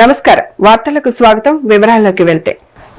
నమస్కారం వార్తలకు స్వాగతం వివరాల్లోకి వెళ్తే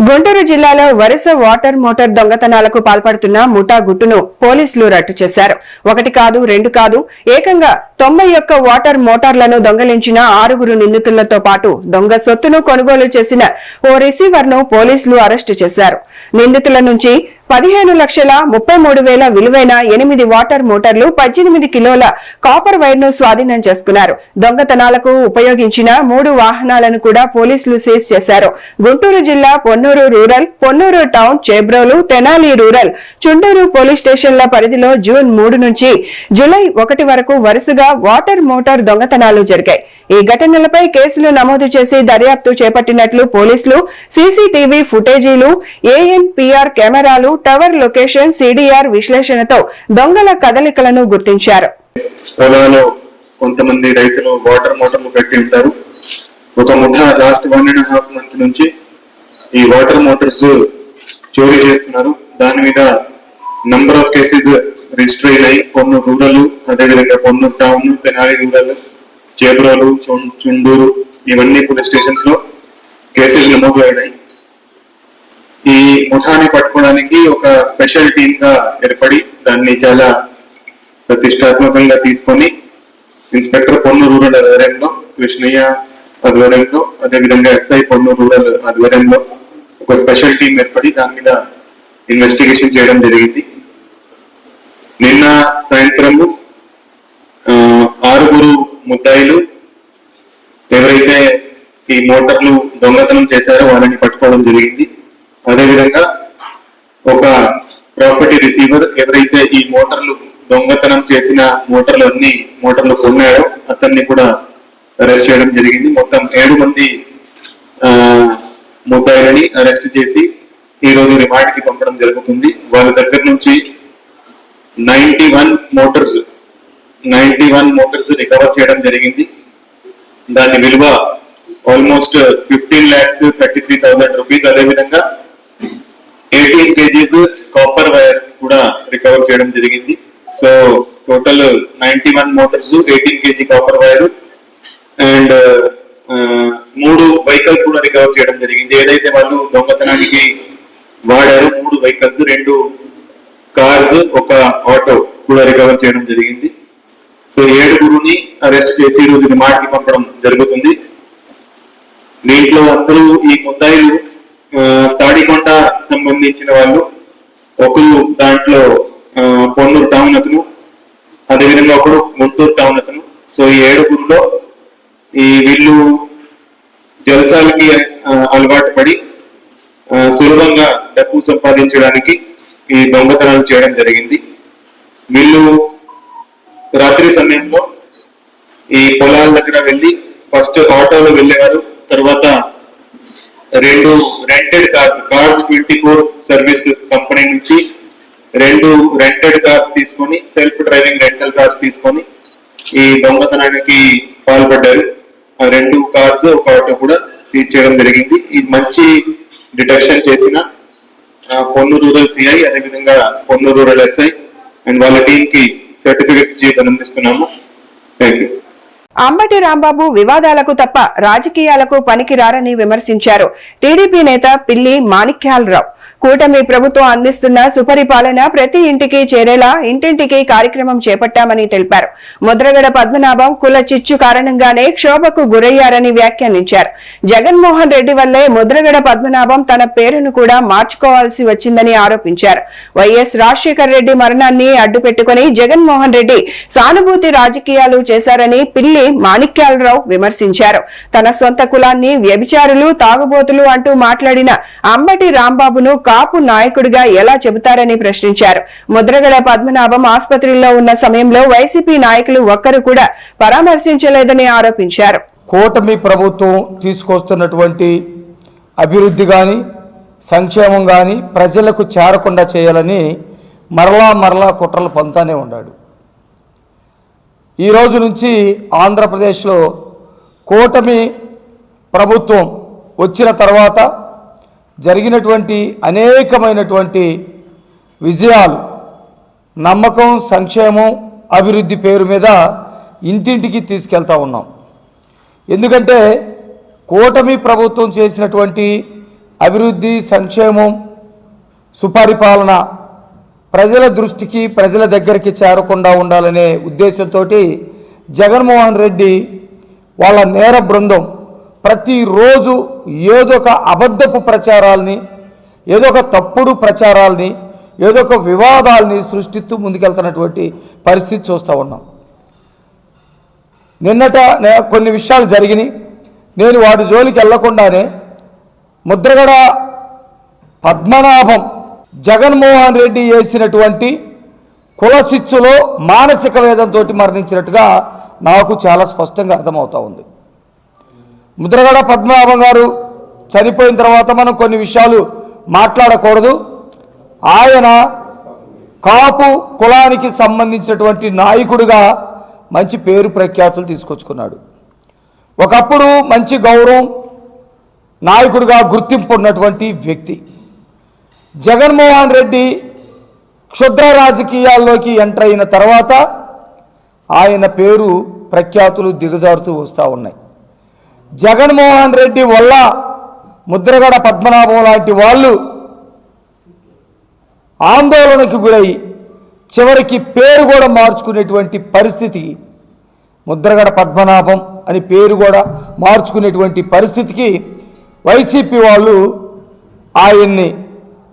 గుంటూరు జిల్లాలో వరుస వాటర్ మోటార్ దొంగతనాలకు పాల్పడుతున్న ముఠా గుట్టును పోలీసులు రట్టు చేశారు. ఒకటి కాదు రెండు కాదు ఏకంగా 91 వాటర్ మోటార్లను దొంగలించిన 6 నిందితులతో పాటు దొంగ సొత్తును కొనుగోలు చేసిన ఓ రిసీవర్ ను పోలీసులు అరెస్టు చేశారు. నిందితుల నుంచి 15,33,000 విలువైన 8 వాటర్ మోటార్లు 18 కిలోల కాపర్ వైర్ ను స్వాధీనం చేసుకున్నారు. దొంగతనాలకు ఉపయోగించిన 3 వాహనాలను కూడా పోలీసులు సీజ్ చేశారు. గుంటూరు జిల్లా Ponnur rural, Ponnur town, Chebrolu, Tenali rural, Chundur police స్టేషన్ల పరిధిలో జూన్ 3 నుంచి జూలై 1 వరకు వరుసగా వాటర్ మోటార్ దొంగతనాలు జరిగాయి. ఈ ఘటనలపై కేసులు నమోదు చేసి దర్యాప్తు చేపట్టినట్లు పోలీసులు సీసీటీవీ ఫుటేజీలు, ఏఎన్పీఆర్ కెమెరాలు, టవర్ లొకేషన్, సిడిఆర్ విశ్లేషణతో దొంగల కదలికలను గుర్తించారు. పొలాల్లో కొంతమంది రైతులు వాటర్ మోటార్లు పెట్టి ఉంటారు. ఒక ముఠా లాస్ట్ 1.5 మంత్ నుంచి ఈ వాటర్ మోటార్స్ చోరీ చేస్తున్నారు. దాని మీద నంబర్ ఆఫ్ కేసెస్ రిజిస్టర్ అయినాయి. పొన్నూరు రూరల్, అదేవిధంగా పొన్నూరు టౌన్, తెనాలి రూరల్, చేబ్రోలు, చుండూరు ఇవన్నీ పోలీస్ స్టేషన్స్ లో కేసెస్ నమోదు అయినాయి. ఈ ముఠాని పట్టుకోవడానికి ఒక స్పెషల్ టీమ్ గా ఏర్పడి దాన్ని చాలా ప్రతిష్టాత్మకంగా తీసుకొని ఇన్స్పెక్టర్ పొన్నూరు రూరల్ ఆధ్వర్యంలో, కృష్ణయ్య ఆధ్వర్యంలో, అదేవిధంగా ఎస్ఐ పొన్నూరు రూరల్ ఆధ్వర్యంలో ఒక స్పెషల్ టీం ఏర్పడి దాని మీద ఇన్వెస్టిగేషన్ చేయడం జరిగింది. నిన్న సాయంత్రము 6 ముద్దాయిలు ఎవరైతే ఈ మోటార్లు దొంగతనం చేశారో వాళ్ళని పట్టుకోవడం జరిగింది. అదేవిధంగా ఒక ప్రాపర్టీ రిసీవర్ ఎవరైతే ఈ మోటార్లు దొంగతనం చేసిన మోటార్లు కొన్నాడో అతన్ని కూడా అరెస్ట్ చేయడం జరిగింది. మొత్తం 7 మంది ముద్దాయిలని అరెస్ట్ చేసి ఈ రోజు రిమాండ్కి పంపడం జరుగుతుంది. వాళ్ళ దగ్గర నుంచి 91 మోటార్స్ రికవర్ చేయడం జరిగింది. దాని విలువ ఆల్మోస్ట్ 15,33,000 రూపీస్. అదేవిధంగా 18 kgs కాపర్ వైర్ కూడా రికవర్ చేయడం జరిగింది. So total 91 Motors, 18 kg copper wire and 3 vehicles కూడా రికవర్ చేయడం జరిగింది. ఏదైతే వాళ్ళు దొంగతనానికి వాడారో 3 వెహికల్స్, 2 కార్స్, ఒక ఆటో కూడా రికవర్ చేయడం జరిగింది. సో 7 అరెస్ట్ చేసి ఈ రోజు రిమాండ్కి పంపడం జరుగుతుంది. దీంట్లో అందరూ ఈ ముద్దాయిలు తాడికొండ సంబంధించిన వాళ్ళు. ఒకరు దాంట్లో పొన్నూరు టౌన్ అతను, అదేవిధంగా ఒకడు గుంటూరు టౌన్ అతను. సో ఈ 7 వీళ్ళు జల్సాలకి అలవాటు పడి సులభంగా డబ్బు సంపాదించడానికి ఈ దొంగతనాలు చేయడం జరిగింది. వీళ్ళు రాత్రి సమయంలో ఈ పొలాల దగ్గర వెళ్ళి ఫస్ట్ ఆటోలో వెళ్ళేవారు. తర్వాత 2 రెంటెడ్ కార్స్ 24 సర్వీస్ కంపెనీ నుంచి 2 రెంటెడ్ కార్స్ తీసుకొని, సెల్ఫ్ డ్రైవింగ్ రెంటల్ కార్స్ తీసుకొని ఈ దొంగతనానికి పాల్పడ్డారు. ఆ 2 కార్స్, ఒక ఆటో కూడా సీజ్ చేయడం జరిగింది. ఈ మంచి డిటెక్షన్ చేసిన పొన్నూరు రూరల్ సిఐ, అదేవిధంగా పొన్నూరు రూరల్ ఎస్ఐ అండ్ వాళ్ళ టీమ్ కి సర్టిఫికెట్స్ ఇచ్చి అభినందిస్తున్నాము. Thank you. అంబటి రాంబాబు వివాదాలకు తప్ప రాజకీయాలకు పనికిరారని విమర్శించారు టీడీపీ నేత పిల్లి మాణిక్యాలరావు. కూటమి ప్రభుత్వం అందిస్తున్న సుపరిపాలన ప్రతి ఇంటికి చేరేలా ఇంటింటికి కార్యక్రమం చేపట్టామని తెలిపారు. ముద్రగడ పద్మనాభం కుల చిచ్చు కారణంగానే క్షోభకు గురయ్యారని వ్యాఖ్యానించారు. జగన్మోహన్ రెడ్డి వల్లే ముద్రగడ పద్మనాభం తన పేరును కూడా మార్చుకోవాల్సి వచ్చిందని ఆరోపించారు. వైఎస్ రాజశేఖర రెడ్డి మరణాన్ని అడ్డుపెట్టుకుని జగన్మోహన్ రెడ్డి సానుభూతి రాజకీయాలు చేశారని పిల్లి మాణిక్యాలరావు విమర్శించారు. తన సొంత కులాన్ని వ్యభిచారులు, తాగుబోతులు అంటూ మాట్లాడిన అంబటి రాంబాబును కాపు నాయకుడిగా ఎలా చెబుతారని ప్రశ్నించారు. ముద్రగడ పద్మనాభం ఆసుపత్రిలో ఉన్న సమయంలో వైసీపీ నాయకులు ఒక్కరు కూడా పరామర్శించలేదని ఆరోపించారు. కూటమి ప్రభుత్వం తీసుకొస్తున్నటువంటి అభివృద్ధి గాని, సంక్షేమం గాని ప్రజలకు చేరకుండా చేయాలని మరలా కుట్రలు పొందుతూనే ఉన్నాడు. ఈ రోజు నుంచి ఆంధ్రప్రదేశ్లో కూటమి ప్రభుత్వం వచ్చిన తర్వాత జరిగినటువంటి అనేకమైనటువంటి విజయాలు, నమ్మకం, సంక్షేమం, అభివృద్ధి పేరు మీద ఇంటింటికి తీసుకెళ్తా ఉన్నాం. ఎందుకంటే కూటమి ప్రభుత్వం చేసినటువంటి అభివృద్ధి, సంక్షేమం, సుపరిపాలన ప్రజల దృష్టికి, ప్రజల దగ్గరికి చేరకుండా ఉండాలనే ఉద్దేశంతో జగన్మోహన్ రెడ్డి వాళ్ళ నేర బృందం ప్రతిరోజు ఏదో ఒక అబద్ధపు ప్రచారాల్ని, ఏదో ఒక తప్పుడు ప్రచారాల్ని, ఏదో ఒక వివాదాల్ని సృష్టిస్తూ ముందుకెళ్తున్నటువంటి పరిస్థితి చూస్తూ ఉన్నాం. నిన్నట కొన్ని విషయాలు జరిగినాయి. నేను వాటి జోలికి వెళ్లకుండానే ముద్రగడ పద్మనాభం జగన్మోహన్ రెడ్డి వేసినటువంటి కులశిచ్చులో మానసిక వేదంతో మరణించినట్టుగా నాకు చాలా స్పష్టంగా అర్థమవుతా ఉంది. ముద్రగడ పద్మనాభం గారు చనిపోయిన తర్వాత మనం కొన్ని విషయాలు మాట్లాడకూడదు. ఆయన కాపు కులానికి సంబంధించినటువంటి నాయకుడిగా మంచి పేరు ప్రఖ్యాతులు తీసుకొచ్చుకున్నాడు. ఒకప్పుడు మంచి గౌరవం, నాయకుడిగా గుర్తింపు ఉన్నటువంటి వ్యక్తి. జగన్మోహన్ రెడ్డి క్షుద్ర రాజకీయాల్లోకి ఎంటర్ అయిన తర్వాత ఆయన పేరు ప్రఖ్యాతులు దిగజారుతూ వస్తూ ఉన్నాయి. జగన్మోహన్ రెడ్డి వల్ల ముద్రగడ పద్మనాభం లాంటి వాళ్ళు ఆందోళనకు గురై చివరికి పేరు కూడా మార్చుకునేటువంటి పరిస్థితికి, ముద్రగడ పద్మనాభం అని పేరు కూడా మార్చుకునేటువంటి పరిస్థితికి వైసీపీ వాళ్ళు ఆయన్ని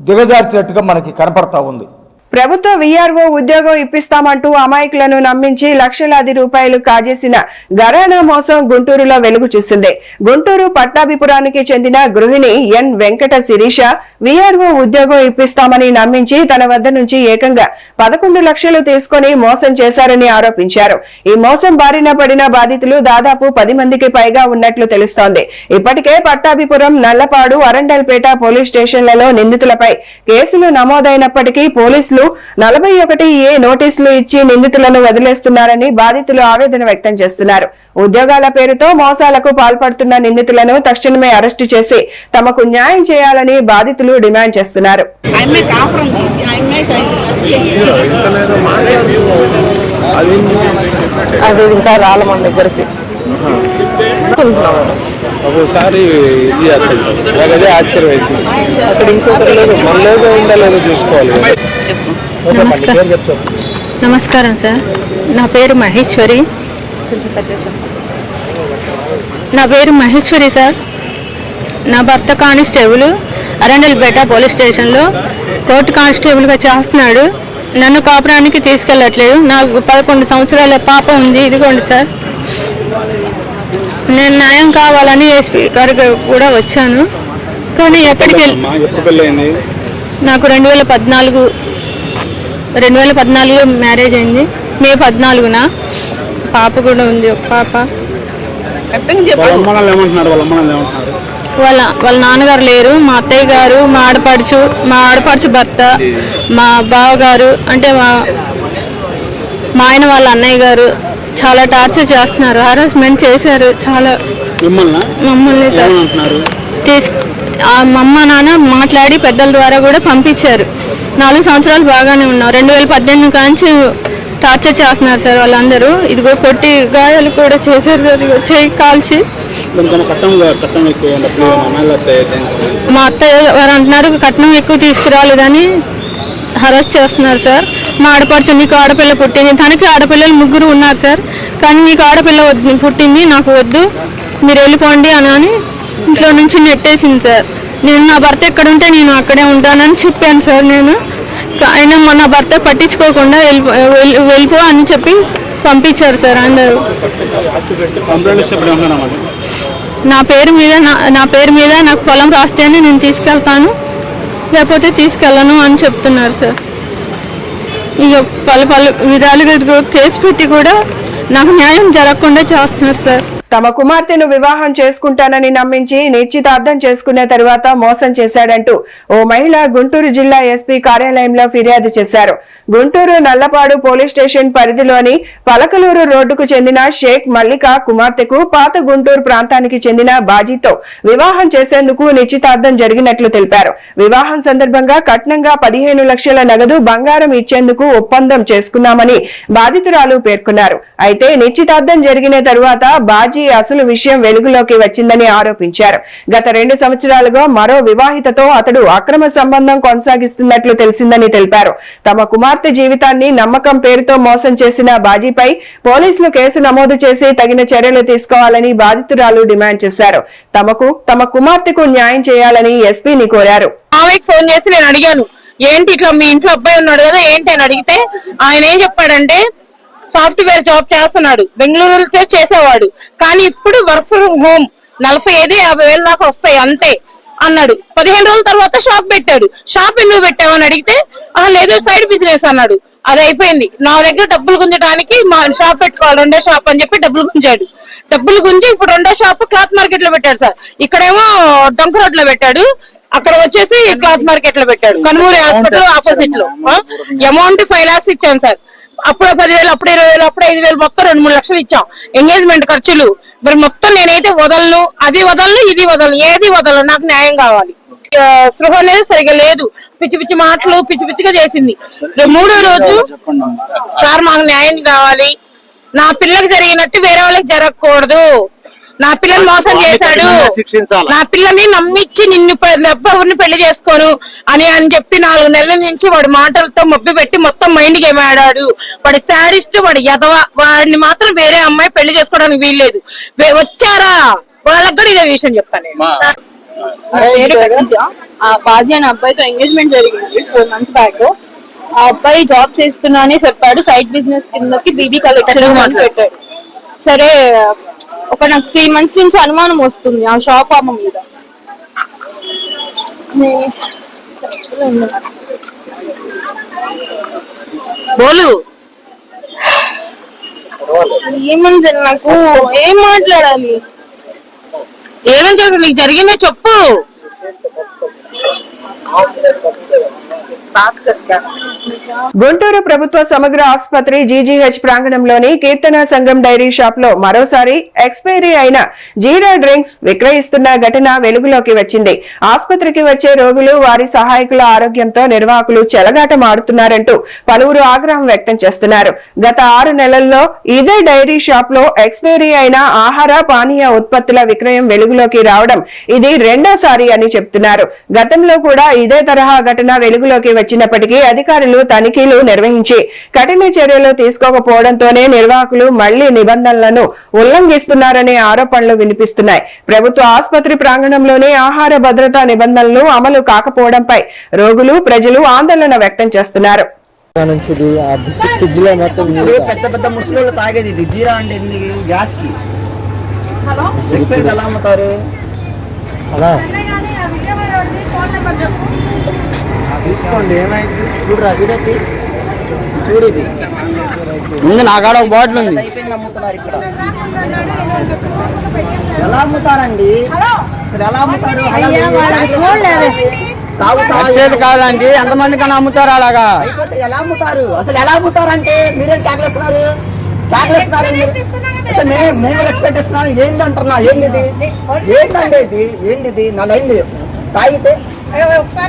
దిగజార్చినట్టుగా మనకి కనపడతా ఉంది. ప్రభుత్వ వీఆర్ఓ ఉద్యోగం ఇప్పిస్తామంటూ అమాయకులను నమ్మించి లక్షలాది రూపాయలు కాజేసిన ఘరానా మోసం గుంటూరులో వెలుగు చూసింది. గుంటూరు పట్టాభిపురానికి చెందిన గృహిణి ఎన్ వెంకట శిరీష వీఆర్ఓ ఉద్యోగం ఇప్పిస్తామని నమ్మించి తన వద్ద నుంచి ఏకంగా 11 లక్షలు తీసుకుని మోసం చేశారని ఆరోపించారు. ఈ మోసం బారిన పడిన బాధితులు దాదాపు 10 మందికి పైగా ఉన్నట్లు తెలుస్తోంది. ఇప్పటికే పట్టాభిపురం, నల్లపాడు, అరండల్పేట పోలీస్ స్టేషన్లలో నిందితులపై కేసులు నమోదైనప్పటికీ పోలీసులు 41A నోటీసులు ఇచ్చి నిందితులను వదిలేస్తున్నారని బాధితులు ఆవేదన వ్యక్తం చేస్తున్నారు. ఉద్యోగాల పేరుతో మోసాలకు పాల్పడుతున్న నిందితులను తక్షణమే అరెస్టు చేసి తమకు న్యాయం చేయాలని బాధితులు డిమాండ్ చేస్తున్నారు. అది ఇంకా రాళ్ళ మన దగ్గరికి ఒకసారి ఇది అదే ఆశ్చర్యం వేసింది. అక్కడ ఇంకొకరు లేదు, మన లేదో ఉందా లేదో చూసుకోవాలి. నమస్కారం సార్, నా పేరు మహేశ్వరి. సార్, నా భర్త కానిస్టేబుల్ అరండల్పేట పోలీస్ స్టేషన్లో కోర్టు కానిస్టేబుల్గా చేస్తున్నాడు. నన్ను కాపురానికి తీసుకెళ్ళట్లేదు. నాకు 11 సంవత్సరాల పాప ఉంది. ఇదిగోండి సార్, నేను న్యాయం కావాలని ఎస్పీ గారికి కూడా వచ్చాను. కానీ ఎక్కడికి నాకు 2014 మ్యారేజ్ అయింది. మే 14న పాప కూడా ఉంది, ఒక పాప. వాళ్ళ నాన్నగారు లేరు. మా అత్తయ్య గారు, మా ఆడపడుచు భర్త, మా బావగారు అంటే మా ఆయన వాళ్ళ అన్నయ్య గారు చాలా టార్చర్ చేస్తున్నారు, హారాస్మెంట్ చేశారు చాలా మమ్మల్ని సార్. మా అమ్మ నాన్న మాట్లాడి పెద్దల ద్వారా కూడా పంపించారు. 4 సంవత్సరాలు బాగానే ఉన్నాం. 2018 కాంచి టార్చర్ చేస్తున్నారు సార్ వాళ్ళందరూ. ఇదిగో కొట్టి గాయాలు కూడా చేశారు సార్, చేయి కాల్చి. మా అత్తయ్య గారు అంటున్నారు కట్నం ఎక్కువ తీసుకురాలేదని హరాస్ చేస్తున్నారు సార్. మా ఆడపడుచు, నీకు ఆడపిల్ల పుట్టింది, తనకి ఆడపిల్లలు 3 ఉన్నారు సార్, కానీ నీకు ఆడపిల్ల పుట్టింది, నాకు వద్దు, మీరు వెళ్ళిపోండి అని ఇంట్లో నుంచి నెట్టేసింది సార్. నేను నా భర్త ఎక్కడ ఉంటే నేను అక్కడే ఉంటానని చెప్పాను సార్. నేను అయినా నా భర్త పట్టించుకోకుండా వెళ్ళిపో అని చెప్పి పంపించారు సార్ అందరూ. నా పేరు మీద నాకు పొలం రాస్తేనే నేను తీసుకెళ్తాను, లేకపోతే తీసుకెళ్ళను అని చెప్తున్నారు సార్. ఇక పలు విధాలుగా కేసు పెట్టి కూడా నాకు న్యాయం జరగకుండా చేస్తున్నారు సార్. తమ కుమార్తెను వివాహం చేసుకుంటానని నమ్మించి నిశ్చితార్థం చేసుకున్న తరువాత మోసం చేశాడంటూ ఓ మహిళ గుంటూరు జిల్లా ఎస్పీ కార్యాలయంలో ఫిర్యాదు చేశారు. గుంటూరు నల్లపాడు పోలీస్ స్టేషన్ పరిధిలోని పలకలూరు రోడ్డుకు చెందిన షేక్ మల్లిక కుమార్తెకు పాత గుంటూరు ప్రాంతానికి చెందిన బాజీతో వివాహం చేసేందుకు నిశ్చితార్థం జరిగినట్లు తెలిపారు. వివాహం సందర్భంగా కట్నంగా 15 లక్షల నగదు బంగారం ఇచ్చేందుకు ఒప్పందం చేసుకున్నామని బాధితురాలు పేర్కొన్నారు. అయితే నిశ్చితార్థం జరిగిన తరువాత బాజీ బాజీ అసలు విషయం వెలుగులోకి వచ్చిందని ఆరోపించారు. గత 2 సంవత్సరాలుగా మరో వివాహితతో అతడు అక్రమ సంబంధం కొనసాగిస్తున్నట్లు తెలిసిందని తెలిపారు. తమ కుమార్తె జీవితాన్ని నమ్మకం పేరుతో మోసం చేసిన బాజీపై పోలీసులు కేసు నమోదు చేసి తగిన చర్యలు తీసుకోవాలని బాధితురాలు డిమాండ్ చేశారు. తమ కుమార్తెకు న్యాయం చేయాలని ఎస్పీని కోరారు. ఆమెకి ఫోన్ చేసి నేను అడిగాను, ఏంటి ఇట్లా మీ ఇంట్లో అబ్బాయి ఉన్నాడు కదా ఏంటి అని అడిగితే ఆయన ఏం చెప్పాడంటే సాఫ్ట్వేర్ జాబ్ చేస్తున్నాడు, బెంగళూరులో చేసేవాడు, కానీ ఇప్పుడు వర్క్ ఫ్రమ్ హోమ్ 45,000-50,000 దాకా వస్తాయి అంతే అన్నాడు. 15 రోజుల తర్వాత షాప్ పెట్టాడు. షాప్ ఎందుకు పెట్టామని అడిగితే లేదు సైడ్ బిజినెస్ అన్నాడు. అది అయిపోయింది. నా దగ్గర డబ్బులు గుంజడానికి మా షాప్ పెట్టుకోవాలి, 2వ షాప్ అని చెప్పి డబ్బులు గుంజాడు. డబ్బులు గుంజి ఇప్పుడు 2వ షాప్ క్లాత్ మార్కెట్ లో పెట్టాడు సార్. ఇక్కడేమో డొంక రోడ్ లో పెట్టాడు, అక్కడ వచ్చేసి క్లాత్ మార్కెట్ లో పెట్టాడు. కన్మూరి హాస్పిటల్ ఆపోజిట్ లో. అమౌంట్ 5 lakhs ఇచ్చాను సార్. అప్పుడు 10,000, అప్పుడు 20,000, అప్పుడు 5,000, మొత్తం 2-3 లక్షలు ఇచ్చాం. ఎంగేజ్మెంట్ ఖర్చులు. మరి మొత్తం నేనైతే వదలను, అది వదలను, ఇది వదలను, ఏది వదలను, నాకు న్యాయం కావాలి. స్పృహ అనేది సరిగా లేదు. పిచ్చి పిచ్చి మాటలు పిచ్చి పిచ్చిగా చేసింది. 3వ రోజు సార్ మాకు న్యాయం కావాలి, నా పిల్లలకు జరిగినట్టు వేరే వాళ్ళకి జరగకూడదు, నా పిల్లని మోసం చేశాడు, నా పిల్లని నమ్మించి నిన్ను ఎవరిని పెళ్లి చేసుకోను అని చెప్పి 4 నెలల నుంచి వాడి మాటలతో మబ్బి పెట్టి మొత్తం మైండ్ గేమ్ ఆడాడు. వాడి శాడిస్ట్, వాడి ఎదవ, వాడిని మాత్రం వేరే అమ్మాయి పెళ్లి చేసుకోవడానికి వీల్లేదు. వచ్చారా వాళ్ళకి కూడా ఇదే విషయం చెప్తాను. బాజీ అనే అబ్బాయితో ఎంగేజ్మెంట్ జరిగింది 4 months బ్యాక్. ఆ అబ్బాయి జాబ్ చేస్తున్నా అని చెప్పాడు. సైడ్ బిజినెస్ కిందకి బీబీ కలెక్షన్ అని పెట్టాడు. సరే నాకు 3 months నుంచి అనుమానం వస్తుంది ఆ షాప్ అమ్మ మీద. ఏమని నాకు ఏం మాట్లాడాలి, ఏమని చెప్పు, నీకు జరిగిందో చెప్పు. గుంటూరు ప్రభుత్వ సమగ్ర ఆసుపత్రి జీజీహెచ్ ప్రాంగణంలోని కీర్తన సంఘం డైరీ షాప్ లో మరోసారి ఎక్స్పైరీ అయిన జీరా డ్రింక్స్ విక్రయిస్తున్న ఘటన వెలుగులోకి వచ్చింది. ఆసుపత్రికి వచ్చే రోగులు, వారి సహాయకుల ఆరోగ్యంతో నిర్వాహకులు చెలగాటమాడుతున్నారంటూ పలువురు ఆగ్రహం వ్యక్తం చేస్తున్నారు. గత 6 నెలల్లో ఇదే డైరీ షాప్ లో ఎక్స్పైరీ అయిన ఆహార పానీయ ఉత్పత్తుల విక్రయం వెలుగులోకి రావడం ఇది 2వసారి అని చెప్తున్నారు. గతంలో కూడా ఇదే తరహా ఘటన వెలుగులోకి వచ్చినప్పటికీ అధికారులు తనిఖీలు నిర్వహించి కఠిన చర్యలు తీసుకోకపోవడంతోనే నిర్వాహకులు మళ్లీ నిబంధనలను ఉల్లంఘిస్తున్నారనే ఆరోపణలు వినిపిస్తున్నాయి. ప్రభుత్వ ఆసుపత్రి ప్రాంగణంలోనే ఆహార భద్రతా నిబంధనలు అమలు కాకపోవడంపై రోగులు, ప్రజలు ఆందోళన వ్యక్తం చేస్తున్నారు. పెద్ద పెద్ద ముసలోళ్ళు తాగేది ఇది జీరా అంటే గ్యాస్ కి ఎలా అమ్ముతారు? తీసుకోండి, ఏమైంది చూడరా, వీడైతే చూడు, ఇది ముందు నా కాడ ఒక బాటిల్ ఉంది. అమ్ముతున్నారు ఇక్కడ. ఎలా అమ్ముతారండి అసలు? ఎలా అమ్ముతారు? వచ్చేది కాదండి, ఎంతమంది కన్నా అమ్ముతారు అలాగా? అయిపోతే ఎలా అమ్ముతారు అసలు? ఎలా అమ్ముతారంటే మీరేం ట్యాగ్లేస్తున్నారు? అసలు మేము రెస్పెక్ట్ ఇస్తున్నాం. ఏంది అంటున్నా? ఏంది ఏంటంటే ఏంది? నాలుగైంది తాగితే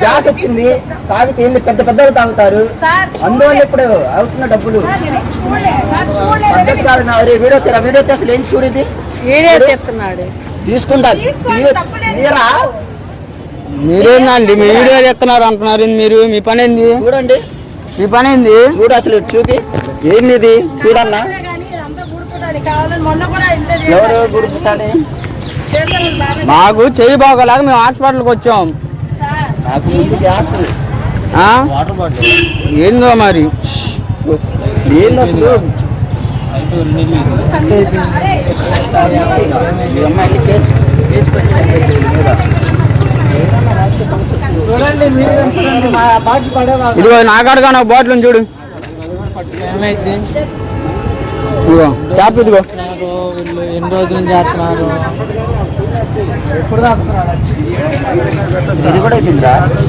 గ్యాస్ వచ్చింది, తాగితే ఏంది పెద్ద పెద్దలు తాగుతారు, అందువల్ల ఇప్పుడు అవుతున్న డబ్బులు కాదు. నా వీడియో అసలు ఏం చూడు, ఇది తీసుకుంటా తీరా. మీరేందండి మీ వీడియో చెప్తున్నారు అంటున్నారు, మీరు మీ పని ఏంది? చూడండి, మీ పని ఏంది? చూడు అసలు చూపి, ఏంది ఇది? చూడన్నా, ఎవరు గుర్తుతానే? మాకు చెయ్యి బాగోలేక మేము హాస్పిటల్కి వచ్చాం. నాకు ముందు గ్యాస్ ఏందో మరి ఏంది అసలు? ఇదిగో నాకాడగా నాకు బాటిల్ చూడు. ఇదిగో క్యాప్, ఇదిగో ఎన్ని రోజులు చేస్తున్నారు?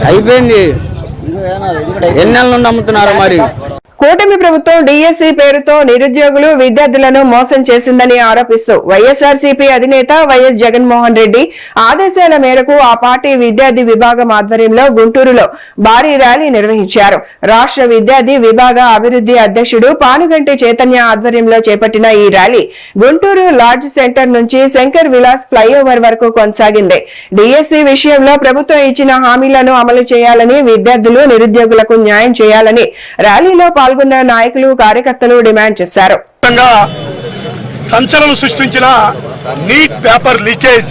అయిపోయింది. ఎన్ని నెలల నుండి అమ్ముతున్నారు మరి? కూటమి ప్రభుత్వం డిఎస్సి పేరుతో నిరుద్యోగులు విద్యార్థులను మోసం చేసిందని ఆరోపిస్తూ వైఎస్ఆర్సీపీ అధినేత వైఎస్ జగన్మోహన్ రెడ్డి ఆదేశాల మేరకు ఆ పార్టీ విద్యార్థి విభాగం ఆధ్వర్యంలో గుంటూరులో భారీ ర్యాలీ నిర్వహించారు. రాష్ట్ర విద్యార్థి విభాగ అభివృద్ధి అధ్యక్షుడు పానుగంటి చైతన్య ఆధ్వర్యంలో చేపట్టిన ఈ ర్యాలీ గుంటూరు లార్జ్ సెంటర్ నుంచి శంకర్ విలాస్ ఫ్లైఓవర్ వరకు కొనసాగింది. డిఎస్సి విషయంలో ప్రభుత్వం ఇచ్చిన హామీలను అమలు చేయాలని, విద్యార్థులు నిరుద్యోగులకు న్యాయం చేయాలని ర్యాలీలో పాల్గొన్న నాయకులు కార్యకర్తలు డిమాండ్ చేశారు. సంచలనం సృష్టించిన నీట్ పేపర్ లీకేజ్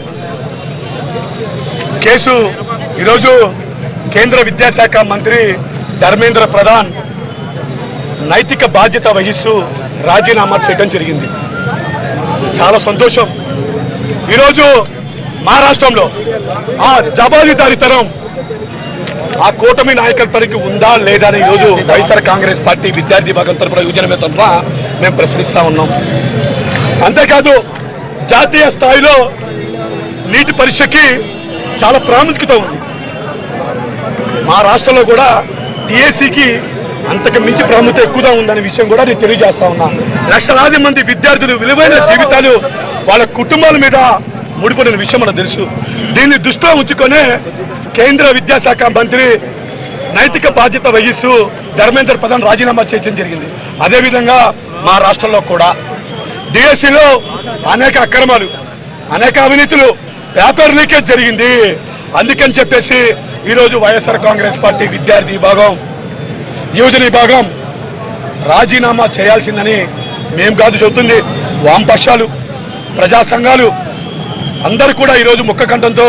కేసు ఈరోజు కేంద్ర విద్యాశాఖ మంత్రి ధర్మేంద్ర ప్రధాన్ నైతిక బాధ్యత వహిస్తూ రాజీనామా చేయడం జరిగింది. చాలా సంతోషం. ఈరోజు మహారాష్ట్రంలో ఆ జవాబుదారీతనం ఆ కూటమి నాయకత్వానికి ఉందా లేదా అని ఈరోజు వైఎస్ఆర్ కాంగ్రెస్ పార్టీ విద్యార్థి విభాగం తరఫున యువజన తరఫున మేము ప్రశ్నిస్తా ఉన్నాం. అంతేకాదు జాతీయ స్థాయిలో నీటి పరీక్షకి చాలా ప్రాముఖ్యత ఉంది. మా రాష్ట్రంలో కూడా డిఎస్సికి అంతకు మించి ప్రాముఖ్యత ఎక్కువగా ఉందనే విషయం కూడా నేను తెలియజేస్తా ఉన్నా. లక్షలాది మంది విద్యార్థులు విలువైన జీవితాలు వాళ్ళ కుటుంబాల మీద ముడిపడిన విషయం మనకు తెలుసు. దీన్ని దృష్టిలో ఉంచుకొని కేంద్ర విద్యాశాఖ మంత్రి నైతిక బాధ్యత వహిస్తూ ధర్మేంద్ర ప్రధాన్ రాజీనామా చేయడం జరిగింది. అదేవిధంగా మా రాష్ట్రంలో కూడా డిఎస్సిలో అనేక అక్రమాలు, అనేక అవినీతులు, పేపర్ లీకేజ్ జరిగింది. అందుకని చెప్పేసి ఈరోజు వైఎస్ఆర్ కాంగ్రెస్ పార్టీ విద్యార్థి విభాగం, యువజన విభాగం రాజీనామా చేయాల్సిందని మేము కాదు చెబుతుంది, వామపక్షాలు, ప్రజా సంఘాలు అందరూ కూడా ఈరోజు ముక్కకంఠంతో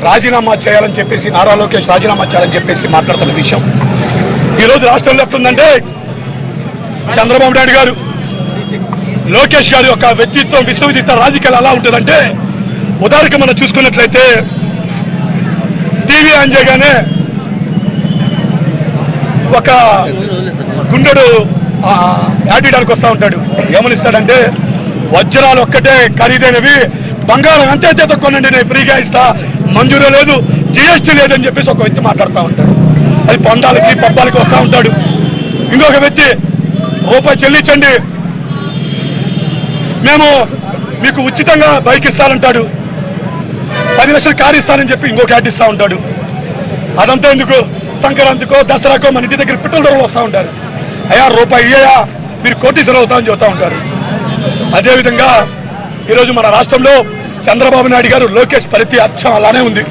రాజీనామా చేయాలని చెప్పేసి, నారా లోకేష్ రాజీనామా చేయాలని చెప్పేసి మాట్లాడుతున్న విషయం. ఈరోజు రాష్ట్రంలో ఎట్లుందంటే చంద్రబాబు నాయుడు గారు, లోకేష్ గారి యొక్క వ్యక్తిత్వం, విశ్వవిద్యాలయ రాజకీయాలు ఎలా ఉంటుందంటే, ఉదాహరణకు మనం చూసుకున్నట్లయితే టీవీ ఆన్ చేయగానే ఒక గుండెడు యాటిడానికి వస్తూ ఉంటాడు. ఏమనిస్తాడంటే వజ్రాలు ఒక్కటే ఖరీదైనవి, బంగారం అంతే చేత కొనండి, నేను ఫ్రీగా ఇస్తా, మంజూరు లేదు, జిఎస్టీ లేదని చెప్పేసి ఒక వ్యక్తి మాట్లాడుతూ ఉంటాడు. అది పందాలకి పబ్బాలకి వస్తూ ఉంటాడు. ఇంకొక వ్యక్తి రూపాయి చెల్లించండి, మేము మీకు ఉచితంగా బైక్ ఇస్తానంటాడు, 10 లక్షలు కారు ఇస్తానని చెప్పి ఇంకొక యాడ్ ఇస్తూ ఉంటాడు. అదంతా ఎందుకు, సంక్రాంతికో దసరాకో మన ఇంటి దగ్గర పెట్రోల్ ధరలు వస్తూ ఉంటారు. అయ్యా రూపాయి ఇయ్యా మీరు కోటీశ్వరం అవుతామని చెబుతూ ఉంటారు. అదేవిధంగా ఈరోజు మన రాష్ట్రంలో చంద్రబాబు నాయుడు గారు, లోకేష్ పరిస్థితి అచ్చం అలానే ఉంది.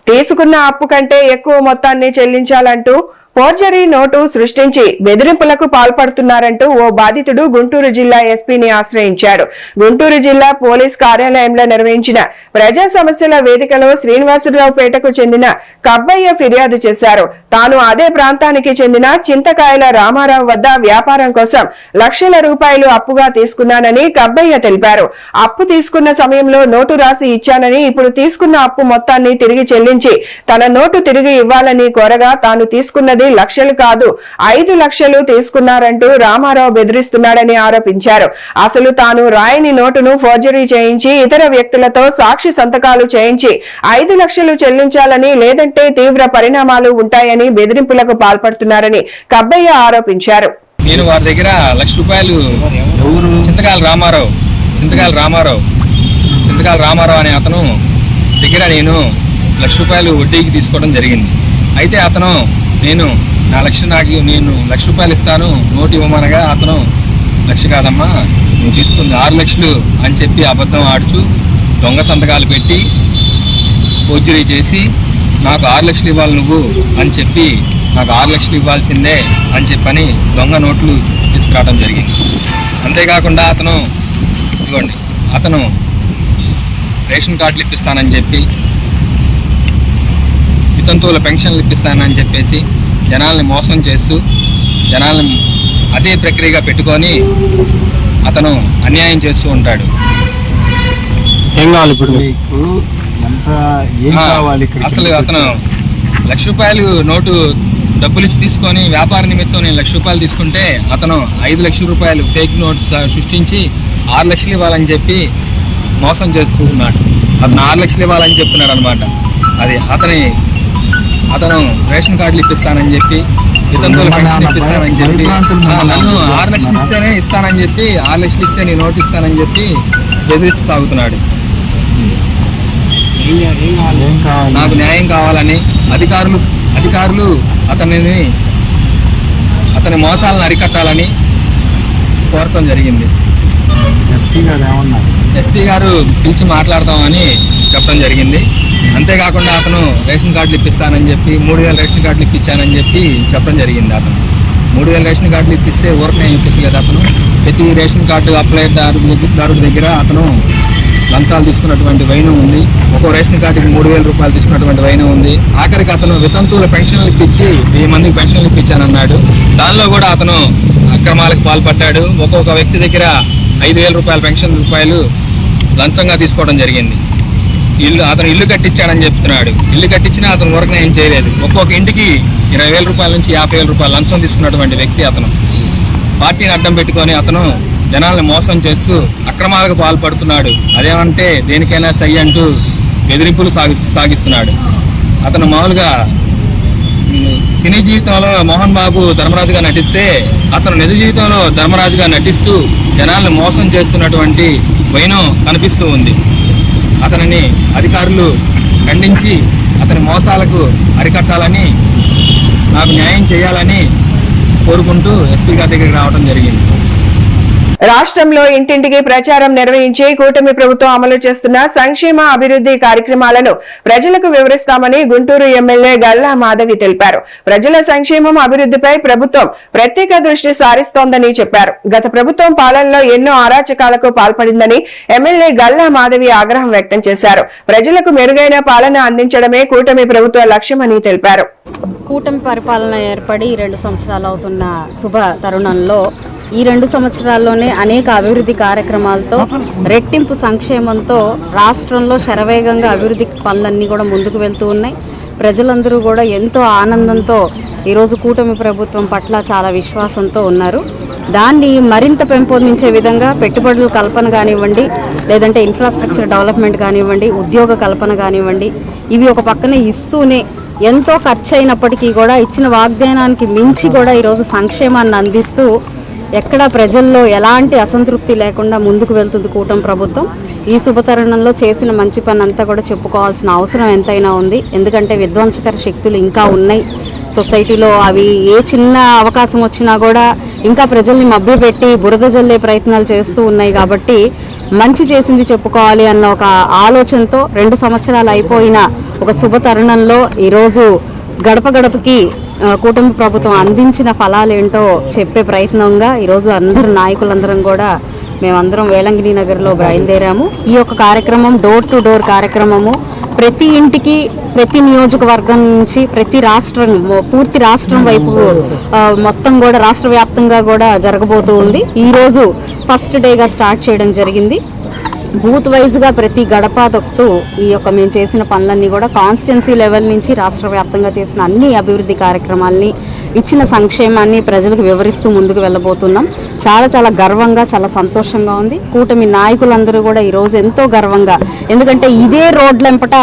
తీసుకున్న అప్పు కంటే ఎక్కువ మొత్తాన్ని చెల్లించాలంటూ ఫోర్జరీ నోటు సృష్టించి బెదిరింపులకు పాల్పడుతున్నారంటూ ఓ బాధితుడు గుంటూరు జిల్లా ఎస్పీని ఆశ్రయించాడు. గుంటూరు జిల్లా పోలీస్ కార్యాలయంలో నిర్వహించిన ప్రజా సమస్యల వేదికలో శ్రీనివాసరావుపేటకు చెందిన కబ్బయ్య ఫిర్యాదు చేశారు. తాను అదే ప్రాంతానికి చెందిన చింతకాయల రామారావు వద్ద వ్యాపారం కోసం లక్షల రూపాయలు అప్పుగా తీసుకున్నానని కబ్బయ్య తెలిపారు. అప్పు తీసుకున్న సమయంలో నోటు రాసి ఇచ్చానని, ఇప్పుడు తీసుకున్న అప్పు మొత్తాన్ని తిరిగి చెల్లించి తన నోటు తిరిగి ఇవ్వాలని కోరగా తాను తీసుకున్నది లక్షలు కాదు 5 లక్షలు తీసుకున్నారంటూ రామారావు బెదిరిస్తున్నాడని ఆరోపించారు. అసలు తాను రాయని నోటును ఫోర్జరీ చేయించి ఇతర వ్యక్తులతో సాక్షి సంతకాలు చేయించి 5 లక్షలు చెల్లించాలని, లేదంటే తీవ్ర పరిణామాలు ఉంటాయని బెదిరింపులకు పాల్పడుతున్నారని కబ్బయ్య ఆరోపించారు. నేను వారి దగ్గర ₹1,00,000 చింతకాయల రామారావు అనే అతను దగ్గర నేను ₹1,00,000 వడ్డీకి తీసుకోవడం జరిగింది. అయితే అతను నేను నేను ₹1,00,000 ఇస్తాను నోటు ఇవ్వమనగా, అతను 1,00,000 కాదమ్మా నువ్వు తీసుకుంది 6 లక్షలు అని చెప్పి అబద్ధం ఆడుచు దొంగ సంతకాలు పెట్టి ఫోర్జరీ చేసి నాకు 6 లక్షలు ఇవ్వాలి నువ్వు అని చెప్పి, నాకు 6 లక్షలు ఇవ్వాల్సిందే అని చెప్పని దొంగ నోట్లు తీసుకురావడం జరిగింది. అంతేకాకుండా అతను రేషన్ కార్డులు ఇప్పిస్తానని చెప్పి, వితంతువుల పెన్షన్లు ఇప్పిస్తానని చెప్పేసి జనాల్ని మోసం చేస్తూ జనాల్ని అదే ప్రక్రియగా పెట్టుకొని అతను అన్యాయం చేస్తూ ఉంటాడు. ఏం కావాలి ఇప్పుడు? అసలు అతను ₹1,00,000 నోటు డబ్బులు ఇచ్చి తీసుకొని వ్యాపార నిమిత్తం నేను ₹1,00,000 తీసుకుంటే అతను 5 లక్షల రూపాయలు ఫేక్ నోట్ సృష్టించి 6 లక్షలు ఇవ్వాలని చెప్పి మోసం చేస్తూ ఉన్నాడు. అతను 6 లక్షలు ఇవ్వాలని చెప్తున్నాడు అనమాట. అది అతను రేషన్ కార్డులు ఇప్పిస్తానని చెప్పి వితంతువుల పెన్షన్ ఇప్పిస్తానని చెప్పి నన్ను 6 లక్షలు ఇస్తేనే ఇస్తానని చెప్పి 6 లక్షలు ఇస్తే నేను నోటు ఇస్తానని చెప్పి బెదిరిస్తూ సాగుతున్నాడు. నాకు న్యాయం కావాలని అధికారులు అతని మోసాలను అరికట్టాలని కోరటం జరిగింది. ఎస్పీ గారు పిలిచి మాట్లాడదామని చెప్పడం జరిగింది. అంతేకాకుండా అతను రేషన్ కార్డులు ఇప్పిస్తానని చెప్పి 3000 రేషన్ కార్డులు ఇప్పించానని చెప్పి చెప్పడం జరిగింది. అతను 3000 రేషన్ కార్డులు ఇప్పిస్తే ఊరకనే ఇప్పించలేదు. అతను ప్రతి రేషన్ కార్డు అప్లైదారు దగ్గర అతను లంచాలు తీసుకున్నటువంటి వైనం ఉంది. ఒక్కో రేషన్ కార్డుకి 3000 రూపాయలు తీసుకున్నటువంటి వైనం ఉంది. ఆఖరికి అతను వితంతువుల పెన్షన్లు ఇప్పించి 1000 మందికి పెన్షన్లు ఇప్పించానన్నాడు. దానిలో కూడా అతను అక్రమాలకు పాల్పడ్డాడు. ఒక్కొక్క వ్యక్తి దగ్గర 5000 రూపాయల పెన్షన్ రూపాయలు లంచంగా తీసుకోవడం జరిగింది. అతను ఇల్లు కట్టించాడని చెప్తున్నాడు. ఇల్లు కట్టించినా అతను వరకు ఏం చేయలేదు. ఒక్కొక్క ఇంటికి 20,000 రూపాయల నుంచి 50,000 రూపాయలు లంచం తీసుకున్నటువంటి వ్యక్తి అతను. పార్టీని అడ్డం పెట్టుకొని అతను జనాలను మోసం చేస్తూ అక్రమాలకు పాల్పడుతున్నాడు. అదేమంటే దేనికైనా సై అంటూ బెదిరింపులు సాగిస్తున్నాడు. అతను మామూలుగా సినీ జీవితంలో మోహన్ బాబు ధర్మరాజుగా నటిస్తే అతను నిజ జీవితంలో ధర్మరాజుగా నటిస్తూ జనాలను మోసం చేస్తున్నటువంటి వైనం కనిపిస్తూ ఉంది. అతనిని అధికారులు ఖండించి అతని మోసాలకు అరికట్టాలని, నాకు న్యాయం చేయాలని కోరుకుంటూ ఎస్పీ గారి దగ్గరికి రావడం జరిగింది. రాష్ట్రంలో ఇంటింటికి ప్రచారం నిర్వహించి కూటమి ప్రభుత్వం అమలు చేస్తున్న సంక్షేమ అభివృద్ధి కార్యక్రమాలను ప్రజలకు వివరిస్తామని గుంటూరు ఎమ్మెల్యే గల్లా మాధవి తెలిపారు. ప్రజల సంక్షేమం అభివృద్ధిపై ప్రభుత్వం ప్రత్యేక దృష్టి సారిస్తోందని చెప్పారు. గత ప్రభుత్వం పాలనలో ఎన్నో అరాచకాలకు పాల్పడిందని ఎమ్మెల్యే గల్లా మాధవి ఆగ్రహం వ్యక్తం చేశారు. ప్రజలకు మెరుగైన పాలన అందించడమే కూటమి ప్రభుత్వ లక్ష్యమని తెలిపారు. కూటమి పరిపాలన ఏర్పడి 2 సంవత్సరాలు అవుతున్న శుభ తరుణంలో ఈ 2 సంవత్సరాల్లోనే అనేక అభివృద్ధి కార్యక్రమాలతో రెట్టింపు సంక్షేమంతో రాష్ట్రంలో శరవేగంగా అభివృద్ధి పనులన్నీ కూడా ముందుకు వెళ్తూ ఉన్నాయి. ప్రజలందరూ కూడా ఎంతో ఆనందంతో ఈరోజు కూటమి ప్రభుత్వం పట్ల చాలా విశ్వాసంతో ఉన్నారు. దాన్ని మరింత పెంపొందించే విధంగా పెట్టుబడుల కల్పన కానివ్వండి, లేదంటే ఇన్ఫ్రాస్ట్రక్చర్ డెవలప్మెంట్ కానివ్వండి, ఉద్యోగ కల్పన కానివ్వండి, ఇవి ఒక పక్కన ఇస్తూనే ఎంతో ఖర్చు అయినప్పటికీ కూడా ఇచ్చిన వాగ్దానానికి మించి కూడా ఈరోజు సంక్షేమాన్ని అందిస్తూ ఎక్కడ ప్రజల్లో ఎలాంటి అసంతృప్తి లేకుండా ముందుకు వెళ్తుంది కూటమి ప్రభుత్వం. ఈ శుభతరుణంలో చేసిన మంచి పని అంతా కూడా చెప్పుకోవాల్సిన అవసరం ఎంతైనా ఉంది. ఎందుకంటే విధ్వంసకర శక్తులు ఇంకా ఉన్నాయి సొసైటీలో. అవి ఏ చిన్న అవకాశం వచ్చినా కూడా ఇంకా ప్రజల్ని మభ్యపెట్టి బురద జల్లే ప్రయత్నాలు చేస్తూ ఉన్నాయి. కాబట్టి మంచి చేసింది చెప్పుకోవాలి అన్న ఒక ఆలోచనతో 2 సంవత్సరాలు అయిపోయిన ఒక శుభ తరుణంలో ఈరోజు గడప గడపకి కూటమి ప్రభుత్వం అందించిన ఫలాలేంటో చెప్పే ప్రయత్నంగా ఈరోజు అందరు నాయకులందరం కూడా మేమందరం వేలంగిని నగర్లో బయలుదేరాము. ఈ యొక్క కార్యక్రమం డోర్ టు డోర్ కార్యక్రమము. ప్రతి ఇంటికి, ప్రతి నియోజకవర్గం నుంచి, ప్రతి రాష్ట్రం, పూర్తి రాష్ట్రం వైపు మొత్తం కూడా రాష్ట్ర వ్యాప్తంగా కూడా జరగబోతూ ఉంది. ఈరోజు ఫస్ట్ డేగా స్టార్ట్ చేయడం జరిగింది. బూత్ వైజ్గా ప్రతి గడప తొక్కుతూ ఈ యొక్క మేము చేసిన పనులన్నీ కూడా కాన్స్టిట్యున్సీ లెవెల్ నుంచి రాష్ట్ర వ్యాప్తంగా చేసిన అన్ని అభివృద్ధి కార్యక్రమాలని, ఇచ్చిన సంక్షేమాన్ని ప్రజలకు వివరిస్తూ ముందుకు వెళ్ళబోతున్నాం. చాలా చాలా గర్వంగా, చాలా సంతోషంగా ఉంది. కూటమి నాయకులందరూ కూడా ఈరోజు ఎంతో గర్వంగా, ఎందుకంటే ఇదే రోడ్లెంపట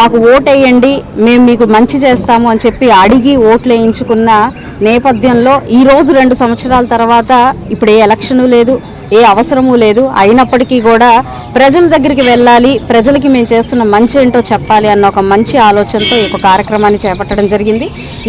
మాకు ఓటేయండి, మేము మీకు మంచి చేస్తాము అని చెప్పి అడిగి ఓట్లు వేయించుకున్న నేపథ్యంలో ఈరోజు 2 సంవత్సరాల తర్వాత ఇప్పుడు ఏ ఎలక్షను లేదు, ఏ అవసరము లేదు. అయినప్పటికీ కూడా ప్రజల దగ్గరికి వెళ్ళాలి, ప్రజలకి మేము చేస్తున్న మంచి ఏంటో చెప్పాలి అన్న ఒక మంచి ఆలోచనతో ఈ కార్యక్రమాన్ని చేపట్టడం జరిగింది.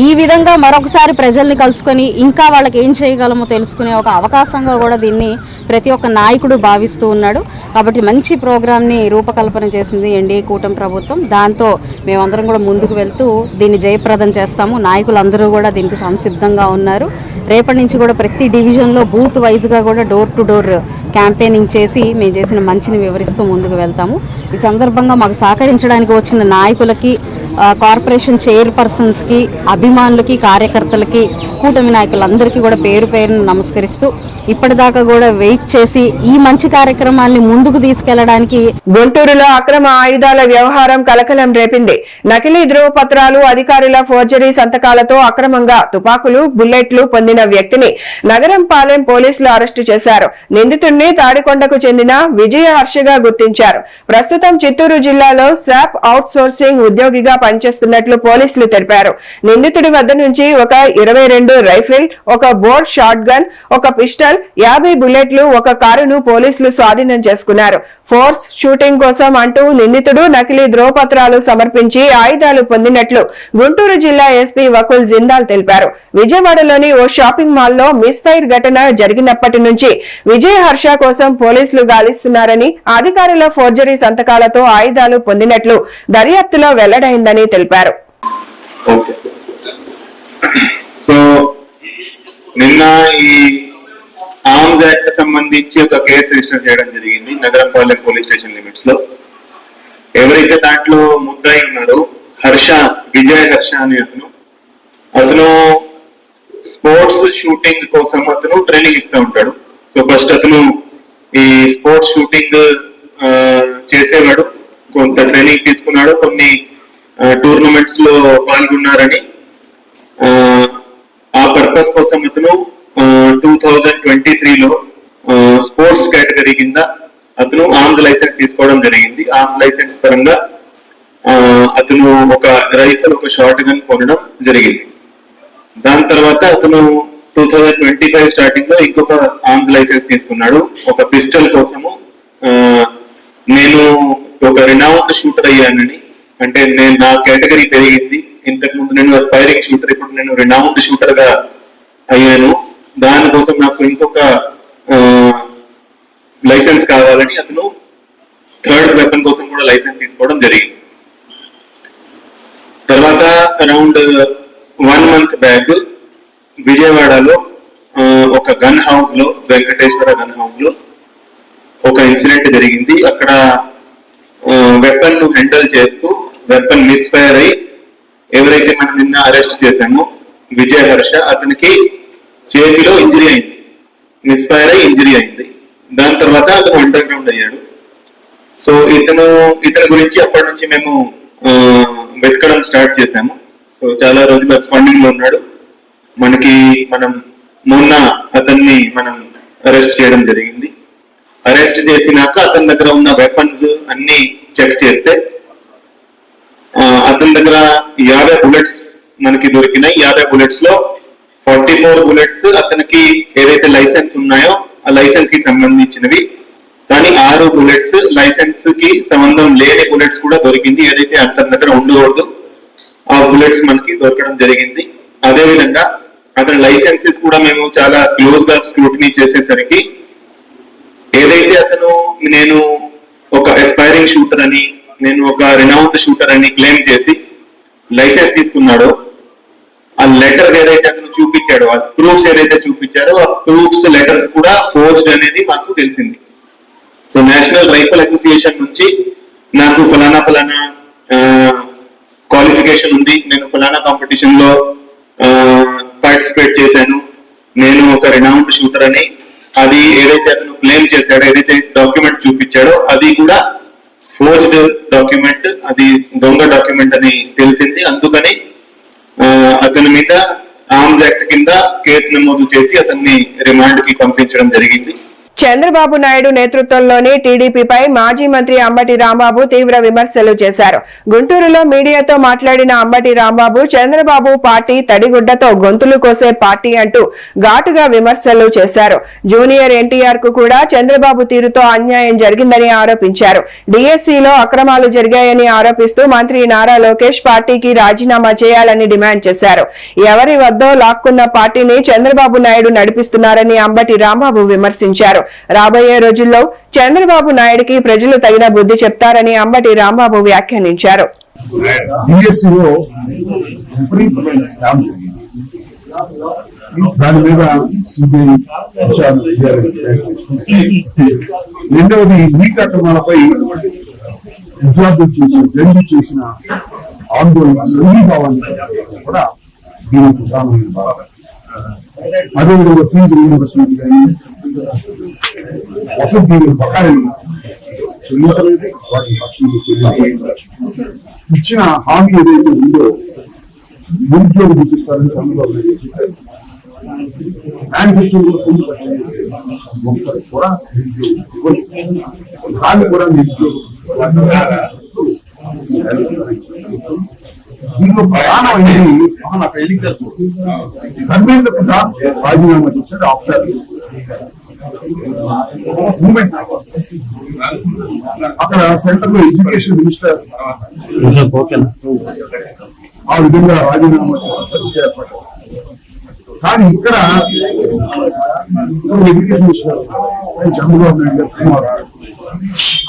ఈ విధంగా మరొకసారి ప్రజల్ని కలుసుకొని ఇంకా వాళ్ళకి ఏం చేయగలమో తెలుసుకునే ఒక అవకాశంగా కూడా దీన్ని ప్రతి ఒక్క నాయకుడు భావిస్తూ ఉన్నాడు. కాబట్టి మంచి ప్రోగ్రామ్ని రూపకల్పన చేసింది ఎన్డీఏ కూటమి ప్రభుత్వం. దాంతో మేమందరం కూడా ముందుకు వెళ్తూ దీన్ని జయప్రదం చేస్తాము. నాయకులందరూ కూడా దీనికి సంసిద్ధంగా ఉన్నారు. రేపటి నుంచి కూడా ప్రతి డివిజన్లో బూత్ వైజ్గా కూడా డోర్ టు డోర్ క్యాంపెయినింగ్ చేసి మేము చేసిన మంచిని వివరిస్తూ ముందుకు వెళ్తాము. ఈ సందర్భంగా మాకు సహకరించడానికి వచ్చిన నాయకులకి, కార్పొరేషన్ చైర్పర్సన్స్కి, అభిమానులకి, కార్యకర్తలకి, కూటమి నాయకులందరికీ కూడా పేరు పేరును నమస్కరిస్తూ ఇప్పటిదాకా కూడా వెయిట్ చేసి ఈ మంచి కార్యక్రమాల్ని ముందుకు తీసుకెళ్లడానికి. గుంటూరులో అక్రమ ఆయుధాల వ్యవహారం కలకలం రేపింది. నకిలీ ధృవపత్రాలు, అధికారుల ఫోర్జరీ సంతకాలతో అక్రమంగా తుపాకులు, బుల్లెట్లు పొందిన వ్యక్తిని నగరంపాలెం పోలీసులు అరెస్టు చేశారు. నిందితుడిని తాడికొండకు చెందిన విజయ హర్షగా గుర్తించారు. ప్రస్తుతం చిత్తూరు జిల్లాలో శాప్ అవుట్ సోర్సింగ్ ఉద్యోగిగా పనిచేస్తున్నట్లు పోలీసులు తెలిపారు. నిందితుడి వద్ద నుంచి ఒక 22 రైఫిల్, ఒక బోర్ షాట్ గన్, ఒక పిస్టల్, 50 బుల్లెట్లు, ఒక కారును పోలీసులు స్వాధీనం చేసుకున్నారు. ఫోర్స్ షూటింగ్ కోసం అంటూ నిందితుడు నకిలీ ధ్రువపత్రాలు సమర్పించి ఆయుధాలు పొందినట్లు గుంటూరు జిల్లా ఎస్పీ వకుల్ జిందాల్ తెలిపారు. విజయవాడలోని ఓ షాపింగ్ మాల్లో మిస్ఫైర్ ఘటన జరిగినప్పటి నుంచి విజయ హర్ష కోసం పోలీసులు గాలిస్తున్నారని, అధికారుల ఫోర్జరీ సంతకాలతో ఆయుధాలు పొందినట్లు దర్యాప్తులో వెల్లడైందని తెలిపారు. సో నిన్న ఈ ఆర్మ్స్ యాక్ట్ సంబంధించి ఒక కేసు రిజిస్టర్ చేయడం జరిగింది నగరంపాలెం పోలీస్ స్టేషన్ లిమిట్స్ లో. ఎవరైతే దాంట్లో ముద్దాయి ఉన్నారో హర్ష, విజయ్ హర్ష అనే అతను స్పోర్ట్స్ షూటింగ్ కోసం అతను ట్రైనింగ్ ఇస్తూ ఉంటాడు. సో ఫస్ట్ అతను ఈ స్పోర్ట్స్ షూటింగ్ చేసేవాడు, కొంత ట్రైనింగ్ తీసుకున్నాడు, కొన్ని టోర్నమెంట్స్ లో పాల్గొన్నారని ఆ పర్పస్ కోసం అతను 2023లో స్పోర్ట్స్ కేటగిరీ కింద అతను ఆర్మ్స్ లైసెన్స్ తీసుకోవడం జరిగింది. ఆర్మ్స్ లైసెన్స్ పరంగా అతను ఒక రైఫిల్, ఒక షార్ట్ గన్ కొనడం జరిగింది. దాని తర్వాత అతను 2025 స్టార్టింగ్ లో ఇంకొక ఆర్మ్స్ లైసెన్స్ తీసుకున్నాడు, ఒక పిస్టల్ కోసము. నేను ఒక రినౌండ్ షూటర్ అయ్యానని, అంటే నేను నా కేటగిరీ పెరిగింది. ఇంతకు ముందు నేను అస్పైరింగ్ షూటర్, ఇప్పుడు నేను రినౌండ్ షూటర్ గా అయ్యాను, దానికోసం నాకు ఇంకొక లైసెన్స్ కావాలని అతను థర్డ్ వెపన్ కోసం కూడా లైసెన్స్ తీసుకోవడం జరిగింది. తర్వాత అరౌండ్ 1 month బ్యాక్ విజయవాడలో ఒక గన్ హౌస్ లో, వెంకటేశ్వర గన్ హౌస్ లో ఒక ఇన్సిడెంట్ జరిగింది. అక్కడ వెపన్ ను హ్యాండిల్ చేస్తూ వెపన్ మిస్ఫైర్ అయి ఎవరైతే మనం నిన్న అరెస్ట్ చేశామో విజయ్ హర్ష, అతనికి చేతిలో ఇంజరీ అయింది, మిస్ఫైర్ అయి ఇంజరీ అయింది. దాని తర్వాత అతను అండర్ గ్రౌండ్ అయ్యాడు. సో ఇతని గురించి అప్పటి నుంచి మేము వెతకడం స్టార్ట్ చేశాము. సో చాలా రోజులు ఎక్స్పాండింగ్ లో ఉన్నాడు. మనం మొన్న అతన్ని అరెస్ట్ చేయడం జరిగింది. అరెస్ట్ చేసినాక అతని దగ్గర ఉన్న వెపన్స్ అన్ని చెక్ చేస్తే అతని దగ్గర 50 బుల్లెట్స్ మనకి దొరికినాయి. 50 బుల్లెట్స్ లో 44 బుల్లెట్స్ అతనికి ఏదైతే లైసెన్స్ ఉన్నాయో ఆ లైసెన్స్ కి సంబంధించినవి, కానీ 6 బుల్లెట్స్ లైసెన్స్ కి సంబంధం లేని బుల్లెట్స్ కూడా దొరికింది. ఏదైతే అతని దగ్గర ఉండకూడదు ఆ బుల్లెట్స్ మనకి దొరకడం జరిగింది. అదే విధంగా అతని లైసెన్సెస్ కూడా మేము చాలా క్లోజ్ గా స్క్రూటినీ చేసేసరికి ఏదైతే అతను నేను ఒక ఎస్పైరింగ్ షూటర్ అని, నేను ఒక రినౌండ్ షూటర్ అని క్లెయిమ్ చేసి లైసెన్స్ తీసుకున్నాడో ఆ లెటర్స్ ఏదైతే అతను చూపించాడో, ఆ ప్రూఫ్స్ ఏదైతే చూపించారో ఆ ప్రూఫ్స్ లెటర్స్ కూడా ఫోర్జ్డ్ అనేది మాకు తెలిసింది. సో నేషనల్ రైఫిల్ అసోసియేషన్ నుంచి నాకు ఫలానా క్వాలిఫికేషన్ ఉంది, నేను ఫలానా కాంపిటీషన్ లో పార్టిసిపేట్ చేశాను, నేను ఒక రినౌండ్ షూటర్ అని, అది ఏదైతే అతను క్లెయిమ్ చేశాడో, ఏదైతే డాక్యుమెంట్ చూపించాడో అది కూడా ఫోర్జ్డ్ డాక్యుమెంట్, అది దొంగ డాక్యుమెంట్ అని తెలిసింది. అందుకని అతని మీద ఆర్మ్స్ యాక్ట్ కింద కేసు నమోదు చేసి అతన్ని రిమాండ్ కి పంపించడం జరిగింది. చంద్రబాబు నాయుడు నేతృత్వంలోని టీడీపీపై మాజీ మంత్రి అంబటి రాంబాబు తీవ్ర విమర్శలు చేశారు. గుంటూరులో మీడియాతో మాట్లాడిన అంబటి రాంబాబు చంద్రబాబు పార్టీ తడిగుడ్డతో గొంతులు కోసే పార్టీ అంటూ ఘాటుగా విమర్శలు చేశారు. జూనియర్ ఎన్టీఆర్ కు కూడా చంద్రబాబు తీరుతో అన్యాయం జరిగిందని ఆరోపించారు. డీఎస్సీలో అక్రమాలు జరిగాయని ఆరోపిస్తూ మంత్రి నారా లోకేష్ పార్టీకి రాజీనామా చేయాలని డిమాండ్ చేశారు. ఎవరి వద్దో లాక్కున్న పార్టీని చంద్రబాబు నాయుడు నడిపిస్తున్నారని అంబటి రాంబాబు విమర్శించారు. రాబోయే రోజుల్లో చంద్రబాబు నాయుడికి ప్రజలు తగిన బుద్ధి చెప్తారని అంబటి రాంబాబు వ్యాఖ్యానించారు. దాని మీద రెండవది నీటి అక్రమాలపై విద్యార్థులు చేసిన జడ్జి చేసిన ఆందోళన సంఘీభావాన్ని కూడా దీనికి ప్రధానమైన అదేవిధంగా ఫీజు రీయింబర్స్మెంట్ కానీ వసతి బకాయిలు చెల్లించలేదు, వాటిని పక్షులు చెల్లించలేదు. ఇచ్చిన హామీ ఏదైతే ఉందో నిరుద్యోగ గుర్తిస్తారని చంద్రబాబు నాయుడు చెప్పారు. మేనిఫెస్టోలో ఒక్కరు కూడా నిరుద్యోగం ఇవ్వలేదు. దాన్ని కూడా నిరుద్యోగం దీనిలో ప్రధానమైనది ధర్మేంద్ర ప్రధాన్ రాజీనామా చేశాడు ఆఫ్టర్ మూమెంట్. అక్కడ సెంటర్ లో ఎడ్యుకేషన్ మినిస్టర్ ఆ విధంగా రాజీనామా చేసి ఏర్పడ్డారు. కానీ ఇక్కడ ఎడ్యుకేషన్ మినిస్టర్ చంద్రబాబు నాయుడు గారు శ్రీనివాసరావు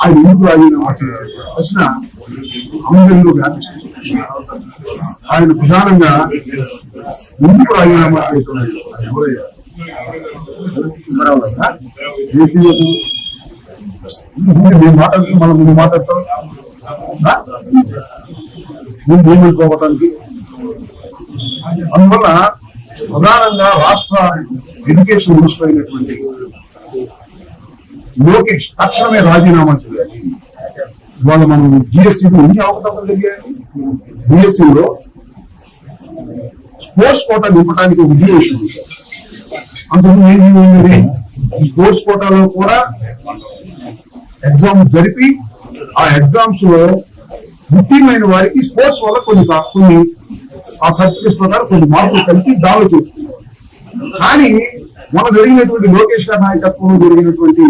ఆయన ఎందుకు రాజీనామా చేయాలి ప్రశ్న అందరిలో వ్యాపిస్తుంది. ఆయన ప్రధానంగా ఎందుకు రాజీనామా చేస్తున్నాడు ఎవరయ్యా మేము మాట్లాడుతూ మనం ముందు మాట్లాడతాం మేము భూమికోవటానికి. అందువల్ల ప్రధానంగా రాష్ట్ర ఎడ్యుకేషన్ మినిస్టర్ అయినటువంటి లోకేష్ తక్షణమే రాజీనామా చేయాలి. ఇవాళ మనం జిఎస్సీలో ఎన్ని అవకతవకలు జరిగాయి. బిఎస్సీలో స్పోర్ట్స్ కోటా నింపడానికి ఉద్దేశం అందుకు ఈ స్పోర్ట్స్ కోటాలో కూడా ఎగ్జామ్ జరిపి ఆ ఎగ్జామ్స్ లో ఉత్తీర్ణమైన వారికి స్పోర్ట్స్ వల్ల కొన్ని ఆ సర్టిఫికేట్స్ ప్రకారం కొన్ని మార్పులు కలిపి దాడులు చేసుకున్నారు. కానీ మన జరిగినటువంటి లోకేష్ గారి నాయకత్వంలో జరిగినటువంటి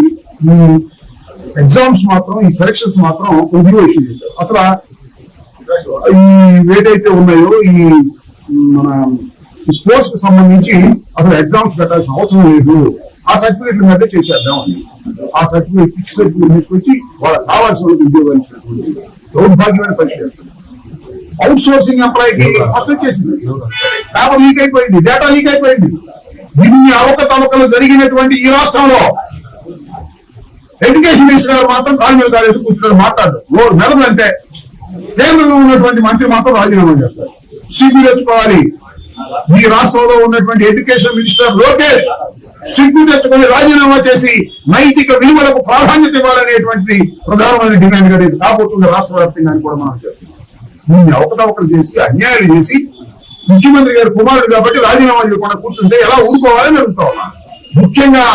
ఈ ఎగ్జామ్స్ మాత్రం ఈ సెలక్షన్స్ మాత్రం రిజర్వేషన్ చేశారు. అసలు ఈ ఏదైతే ఉన్నాయో ఈ మన స్పోర్ట్స్ కి సంబంధించి అసలు ఎగ్జామ్స్ పెట్టాల్సిన అవసరం లేదు, ఆ సర్టిఫికేట్ల మీద చేసేద్దాం అని ఆ సర్టిఫికేట్ తీసుకొచ్చి వాళ్ళకి కావాల్సిన ఉద్యోగాలు ఇచ్చినటువంటి దౌర్భాగ్యమైన పరిస్థితి. అవుట్ సోర్సింగ్ ఎంప్లాయీకి ఫస్ట్ వచ్చేసింది, పేపర్ లీక్ అయిపోయింది, డేటా లీక్ అయిపోయింది. ఇన్ని అవకతవకలు జరిగినటువంటి ఈ రాష్ట్రంలో ఎడ్యుకేషన్ మినిస్టర్ గారు మాత్రం కాలు మీద కాలేసి కూర్చున్నాడు, మాట్లాడు ఓరు మెదడు. అంటే కేంద్రంలో ఉన్నటువంటి మంత్రి మాత్రం రాజీనామా చేస్తారు. సిగ్గు తెచ్చుకోవాలి. ఈ రాష్ట్రంలో ఉన్నటువంటి ఎడ్యుకేషన్ మినిస్టర్ లోకేష్ సిగ్గు తెచ్చుకొని రాజీనామా చేసి నైతిక విలువలకు ప్రాధాన్యత ఇవ్వాలనేటువంటి ప్రధానమైన డిమాండ్ గా కాబోతున్న రాష్ట్ర వ్యాప్తంగా కూడా మనం చేస్తున్నాం. దీన్ని అవకతవకలు చేసి అన్యాయాలు చేసి ముఖ్యమంత్రి గారు కుమారుడు కాబట్టి రాజీనామా చేయకుండా కూర్చుంటే ఎలా ఊరుకోవాలని అడుగుతా ఉన్నా. ముఖ్యంగా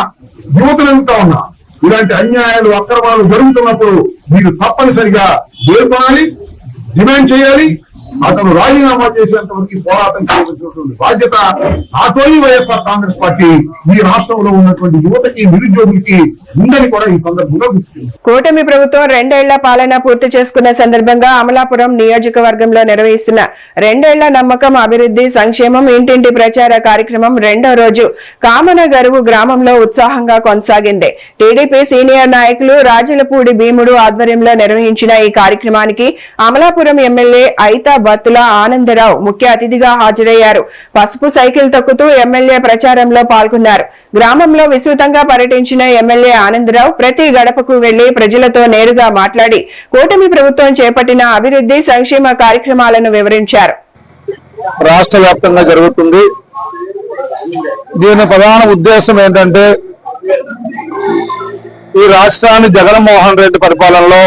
యువతను అడుగుతా ఉన్నా, ఇలాంటి అన్యాయాలు అక్రమాలు జరుగుతున్నప్పుడు మీరు తప్పనిసరిగా పేర్కొనాలి, డిమాండ్ చేయాలి. అతను రాజీనామా చేసేంత వరకు పోరాటం చేయవలసినటువంటి బాధ్యత నాతోని వైఎస్ఆర్ కాంగ్రెస్ పార్టీ ఈ రాష్ట్రంలో ఉన్నటువంటి యువతకి నిరుద్యోగులకి ఉందని కూడా ఈ సందర్భంగా గుర్తుంది. కూటమి ప్రభుత్వం 2 ఏళ్ల పాలన పూర్తి చేసుకున్న సందర్భంగా అమలాపురం నియోజకవర్గంలో నిర్వహిస్తున్న 2 ఏళ్ల నమ్మకం అభివృద్ధి సంక్షేమం ఇంటింటి ప్రచార కార్యక్రమం 2వ రోజు కామనగరువు గ్రామంలో ఉత్సాహంగా కొనసాగింది. టీడీపీ సీనియర్ నాయకులు రాజలపూడి భీముడు ఆధ్వర్యంలో నిర్వహించిన ఈ కార్యక్రమానికి అమలాపురం ఎమ్మెల్యే ఐతా బత్తుల ఆనందరావు ముఖ్య అతిథిగా హాజరయ్యారు. పసుపు సైకిల్ తొక్కుతూ ఎమ్మెల్యే ప్రచారంలో పాల్గొన్నారు. గ్రామంలో విస్తృతంగా పర్యటించిన ఎమ్మెల్యే ఆనందరావు ప్రతి గడపకు వెళ్లి ప్రజలతో నేరుగా మాట్లాడి కూటమి ప్రభుత్వం చేపట్టిన అభివృద్ధి సంక్షేమ కార్యక్రమాలను వివరించారు. రాష్ట్ర వ్యాప్తంగా జరుగుతుంది. దీని ప్రధాన ఉద్దేశం ఏంటంటే ఈ రాష్ట్రాన్ని జగన్మోహన్ రెడ్డి పరిపాలనలో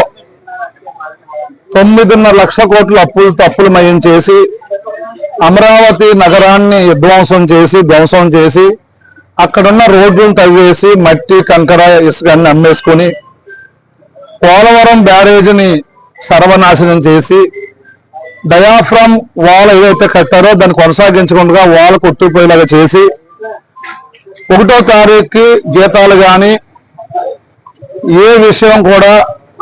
9.5 లక్షల కోట్ల అప్పులమయం చేసి అమరావతి నగరాన్ని ధ్వంసం చేసి అక్కడున్న రోడ్లను తవ్వేసి మట్టి కంకర ఇసుకని అమ్మేసుకుని పోలవరం బ్యారేజీని సర్వనాశనం చేసి డయాఫ్రమ్ వాల్ ఏదైతే కట్టారో దాన్ని కొనసాగించకుండా వాల్ కొట్టుకుపోయేలాగా చేసి 1వ తారీఖుకి జీతాలు కానీ ఏ విషయం కూడా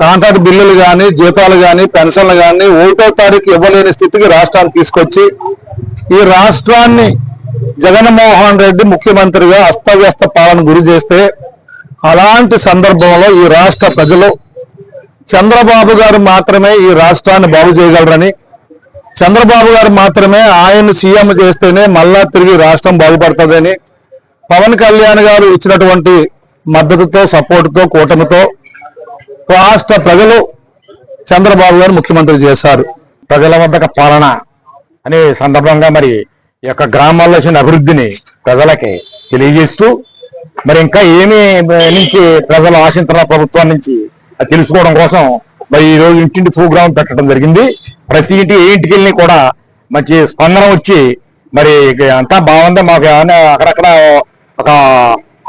కాంట్రాక్ట్ బిల్లులు కానీ జీతాలు కానీ పెన్షన్లు కానీ 1వ తారీఖు ఇవ్వలేని స్థితికి రాష్ట్రాన్ని తీసుకొచ్చి ఈ రాష్ట్రాన్ని జగన్మోహన్ రెడ్డి ముఖ్యమంత్రిగా అస్తవ్యస్త పాలన గురి చేస్తే అలాంటి సందర్భంలో ఈ రాష్ట్ర ప్రజలు చంద్రబాబు గారు మాత్రమే ఈ రాష్ట్రాన్ని బాగు చేయగలరని, చంద్రబాబు గారు మాత్రమే ఆయన్ని సీఎం చేస్తేనే మళ్ళా తిరిగి రాష్ట్రం బాగుపడుతుందని పవన్ కళ్యాణ్ గారు ఇచ్చినటువంటి మద్దతుతో సపోర్టుతో కూటమితో రాష్ట్ర ప్రజలు చంద్రబాబు గారు ముఖ్యమంత్రి చేశారు. ప్రజల వద్దక పాలన అనే సందర్భంగా మరి ఈ యొక్క గ్రామాల్లో వచ్చిన అభివృద్ధిని ప్రజలకి తెలియజేస్తూ మరి ఇంకా ఏమి నుంచి ప్రజలు ఆశిస్తున్న ప్రభుత్వం నుంచి అది తెలుసుకోవడం కోసం మరి ఈ రోజు ఇంటింటి ప్రోగ్రాం పెట్టడం జరిగింది. ప్రతి ఇంటికి వెళ్ళి కూడా మంచి స్పందన వచ్చి మరి అంతా బాగుంది, మాకు ఏమైనా అక్కడక్కడ ఒక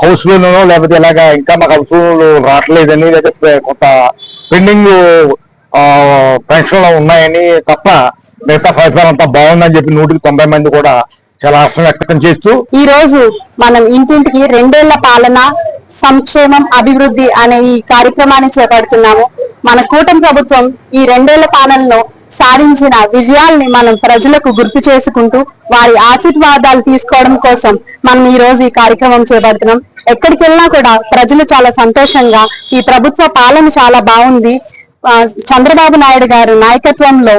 హౌస్ లోనో లేకపోతే ఇలాగా ఇంకా మాకు హౌస్ రావట్లేదని లేకపోతే కొంత పెండింగ్ పెన్షన్లు ఉన్నాయని తప్ప మిగతా ఫలితాలు అంతా బాగుందని చెప్పి 190 మంది కూడా చాలా హర్షం వ్యక్తం చేస్తూ ఈ రోజు మనం ఇంటింటికి 2 ఏళ్ల పాలన సంక్షేమం అభివృద్ధి అనే ఈ కార్యక్రమాన్ని చేపడుతున్నాము. మన కూటమి ప్రభుత్వం ఈ 2 ఏళ్ల పాలనలో సాధించిన విజయాల్ని మనం ప్రజలకు గుర్తు చేసుకుంటూ వారి ఆశీర్వాదాలు తీసుకోవడం కోసం మనం ఈ రోజు ఈ కార్యక్రమం చేపడుతున్నాం. ఎక్కడికి వెళ్ళినా కూడా ప్రజలు చాలా సంతోషంగా ఈ ప్రభుత్వ పాలన చాలా బాగుంది, చంద్రబాబు నాయుడు గారు నాయకత్వంలో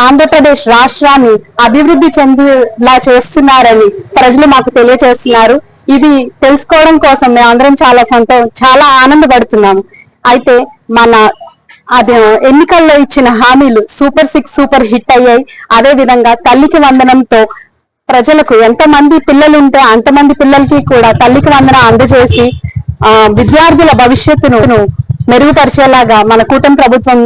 ఆంధ్రప్రదేశ్ రాష్ట్రాన్ని అభివృద్ధి చెందేలా చేస్తున్నారని ప్రజలు మాకు తెలియజేస్తున్నారు. ఇది తెలుసుకోవడం కోసం మేమందరం చాలా ఆనందపడుతున్నాము. అయితే మన ఎన్నికల్లో ఇచ్చిన హామీలు సూపర్ 6 సూపర్ హిట్ అయ్యాయి. అదే విధంగా తల్లికి వందనంతో ప్రజలకు ఎంతమంది పిల్లలుంటే అంతమంది పిల్లలకి కూడా తల్లికి వందనం అందజేసి విద్యార్థుల భవిష్యత్తును మెరుగుపరిచేలాగా మన కూటమి ప్రభుత్వం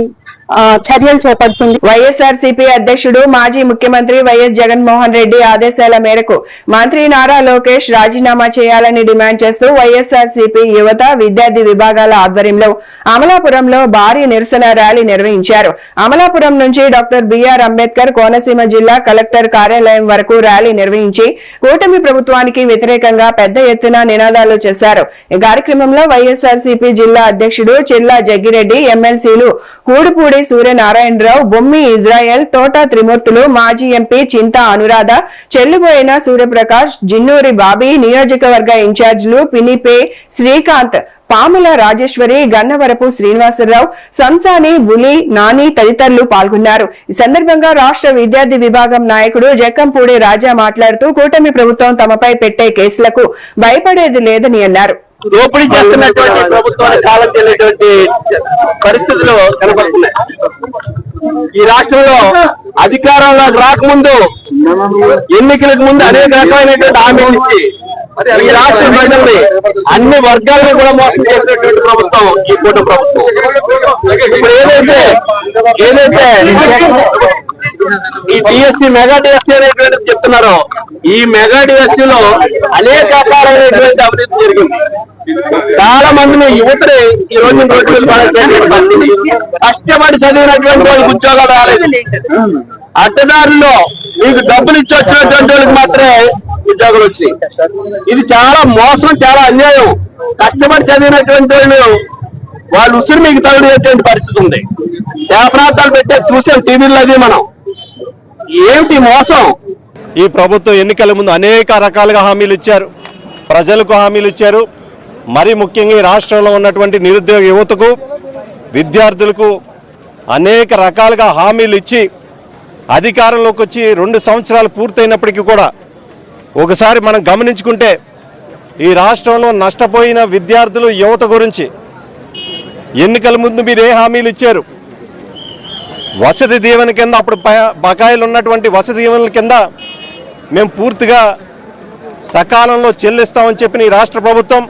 చర్యలు చేపడుతుంది. వైఎస్ఆర్సీపీ అధ్యక్షుడు మాజీ ముఖ్యమంత్రి వైఎస్ జగన్మోహన్ రెడ్డి ఆదేశాల మేరకు మంత్రి నారా లోకేష్ రాజీనామా చేయాలని డిమాండ్ చేస్తూ వైఎస్ఆర్సీపీ యువత విద్యార్థి విభాగాల ఆధ్వర్యంలో అమలాపురంలో భారీ నిరసన ర్యాలీ నిర్వహించారు. అమలాపురం నుంచి డాక్టర్ బిఆర్ అంబేద్కర్ కోనసీమ జిల్లా కలెక్టర్ కార్యాలయం వరకు ర్యాలీ నిర్వహించి కూటమి ప్రభుత్వానికి వ్యతిరేకంగా పెద్ద ఎత్తున నినాదాలు చేశారు. ఈ కార్యక్రమంలో వైఎస్ఆర్సీపీ జిల్లా అధ్యక్షుడు చిల్లా జగ్గిరెడ్డి, ఎమ్మెల్సీలు కూడుపూడి సూర్యనారాయణరావు, బొమ్మి ఇజ్రాయెల్, తోట త్రిమూర్తులు, మాజీ ఎంపీ చింతా అనురాధ, చెల్లుబోయిన సూర్యప్రకాష్, జిన్నూరి బాబీ, నియోజకవర్గ ఇన్ఛార్జీలు పినిపే శ్రీకాంత్, పాముల రాజేశ్వరి, గన్నవరపు శ్రీనివాసరావు, సంసాని, బులి, నాని తదితరులు పాల్గొన్నారు. ఈ సందర్భంగా రాష్ట్ర విద్యార్థి విభాగం నాయకుడు జక్కంపూడి రాజా మాట్లాడుతూ కూటమి ప్రభుత్వం తమపై పెట్టే కేసులకు భయపడేది లేదని అన్నారు. దోపిడీ చేస్తున్నటువంటి ప్రభుత్వాన్ని కాలం చెల్లేటువంటి పరిస్థితులు కనబడుతున్నాయి. ఈ రాష్ట్రంలో అధికారంలోకి రాకముందు ఎన్నికలకు ముందు అనేక రకమైనటువంటి హామీలు ఇచ్చి ఈ రాష్ట్ర ప్రజల్ని అన్ని వర్గాలను కూడా మోసం చేసినటువంటి ప్రభుత్వం ఈ కూటమి ప్రభుత్వం. ఇప్పుడు ఏదైతే ఈ డిఎస్సీ మెగా డిఎస్సీ అనేటువంటిది చెప్తున్నారో ఈ మెగా డిఎస్సీ లో అనేక రకాలైనటువంటి అభివృద్ధి జరిగింది. చాలా మందిని యువతని ఈ రోజు కష్టపడి చదివినటువంటి వాళ్ళకి ఉద్యోగాలు రాలేదు. అడ్డదారుల్లో మీకు డబ్బులు ఇచ్చి వచ్చినటువంటి వాళ్ళకి మాత్రమే ఉద్యోగాలు వచ్చినాయి. ఇది చాలా మోసం, చాలా అన్యాయం. కష్టపడి చదివినటువంటి వాళ్ళు ఉసిరి మీకు తగినటువంటి పరిస్థితి ఉంది. శాపనార్థాలు పెట్టే చూసాం టీవీలో. అది మనం ఏమిటి మోసం? ఈ ప్రభుత్వం ఎన్నికల ముందు అనేక రకాలుగా హామీలు ఇచ్చారు, ప్రజలకు హామీలు ఇచ్చారు. మరి ముఖ్యంగా ఈ రాష్ట్రంలో ఉన్నటువంటి నిరుద్యోగ యువతకు, విద్యార్థులకు అనేక రకాలుగా హామీలు ఇచ్చి అధికారంలోకి వచ్చి 2 సంవత్సరాలు పూర్తయినప్పటికీ కూడా ఒకసారి మనం గమనించుకుంటే ఈ రాష్ట్రంలో నష్టపోయిన విద్యార్థులు, యువత గురించి ఎన్నికల ముందు మీరు ఏ హామీలు ఇచ్చారు? వసతి దీవెన కింద అప్పుడు బకాయిలు ఉన్నటువంటి వసతి దీవెనల కింద మేము పూర్తిగా సకాలంలో చెల్లిస్తామని చెప్పిన ఈ రాష్ట్ర ప్రభుత్వం,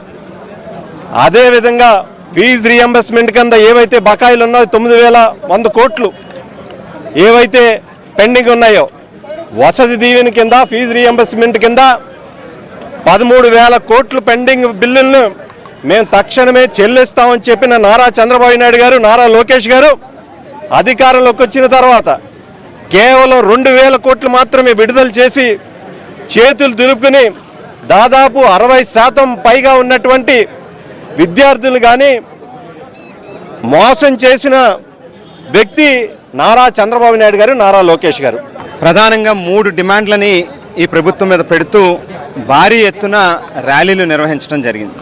అదేవిధంగా ఫీజు రీఎంబర్స్మెంట్ కింద ఏవైతే బకాయిలు ఉన్నాయో 9,100 కోట్లు ఏవైతే పెండింగ్ ఉన్నాయో వసతి దీవెన కింద ఫీజు రీఎంబర్స్మెంట్ కింద 13,000 కోట్లు పెండింగ్ బిల్లులను మేము తక్షణమే చెల్లిస్తామని చెప్పిన నారా చంద్రబాబు నాయుడు గారు, నారా లోకేష్ గారు అధికారంలోకి వచ్చిన తర్వాత కేవలం 2,000 కోట్లు మాత్రమే విడుదల చేసి చేతులు దులుపుకుని దాదాపు 60% పైగా ఉన్నటువంటి విద్యార్థులు కానీ మోసం చేసిన వ్యక్తి నారా చంద్రబాబు నాయుడు గారు, నారా లోకేష్ గారు. ప్రధానంగా 3 డిమాండ్లని ఈ ప్రభుత్వం మీద పెడుతూ భారీ ఎత్తున ర్యాలీలు నిర్వహించడం జరిగింది.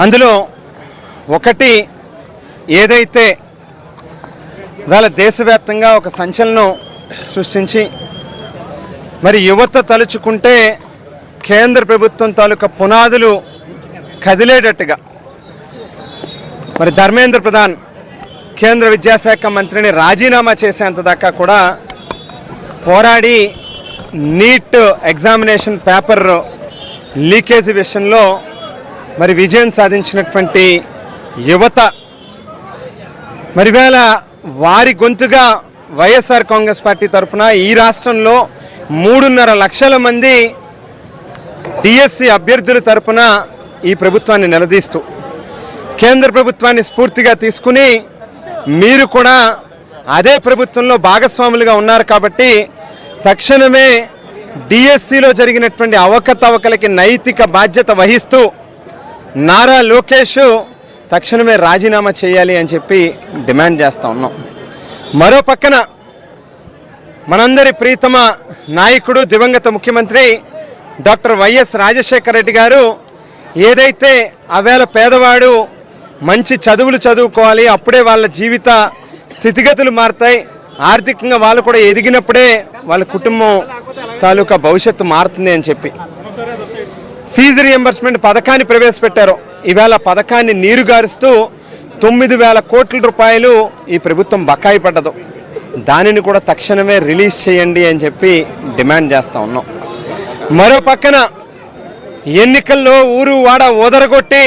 అందులో ఒకటి ఏదైతే ఇవాళ దేశవ్యాప్తంగా ఒక సంచలనం సృష్టించి మరి యువత తలుచుకుంటే కేంద్ర ప్రభుత్వం తాలూకా పునాదులు కదిలేటట్టుగా మరి ధర్మేంద్ర ప్రధాన్ కేంద్ర విద్యాశాఖ మంత్రిని రాజీనామా చేసేంత దాకా కూడా పోరాడి నీట్ ఎగ్జామినేషన్ పేపర్ లీకేజీ విషయంలో మరి విజయం సాధించినటువంటి యువత మరి వేళ వారి గొంతుగా వైఎస్ఆర్ కాంగ్రెస్ పార్టీ తరఫున ఈ రాష్ట్రంలో 3.5 లక్షల మంది డిఎస్సి అభ్యర్థుల తరఫున ఈ ప్రభుత్వాన్ని నిలదీస్తూ కేంద్ర ప్రభుత్వాన్ని స్ఫూర్తిగా తీసుకుని మీరు కూడా అదే ప్రభుత్వంలో భాగస్వాములుగా ఉన్నారు కాబట్టి తక్షణమే డిఎస్సిలో జరిగినటువంటి అవకతవకలకి నైతిక బాధ్యత వహిస్తూ నారా లోకేష్ తక్షణమే రాజీనామా చేయాలి అని చెప్పి డిమాండ్ చేస్తూ ఉన్నాం. మరో పక్కన మనందరి ప్రీతమ నాయకుడు దివంగత ముఖ్యమంత్రి డాక్టర్ వైఎస్ రాజశేఖర రెడ్డి గారు ఏదైతే ఆవేళ పేదవాడు మంచి చదువులు చదువుకోవాలి, అప్పుడే వాళ్ళ జీవిత స్థితిగతులు మారుతాయి, ఆర్థికంగా వాళ్ళు కూడా ఎదిగినప్పుడే వాళ్ళ కుటుంబం తాలూకా భవిష్యత్తు మారుతుంది అని చెప్పి ఫీజు రియంబర్స్మెంట్ పథకాన్ని ప్రవేశపెట్టారు. ఈవేళ పథకాన్ని నీరుగారుస్తూ 9,000 కోట్ల రూపాయలు ఈ ప్రభుత్వం బకాయి పడ్డదు. దానిని కూడా తక్షణమే రిలీజ్ చేయండి అని చెప్పి డిమాండ్ చేస్తూ ఉన్నాం. మరో పక్కన ఎన్నికల్లో ఊరు వాడ ఓదరగొట్టి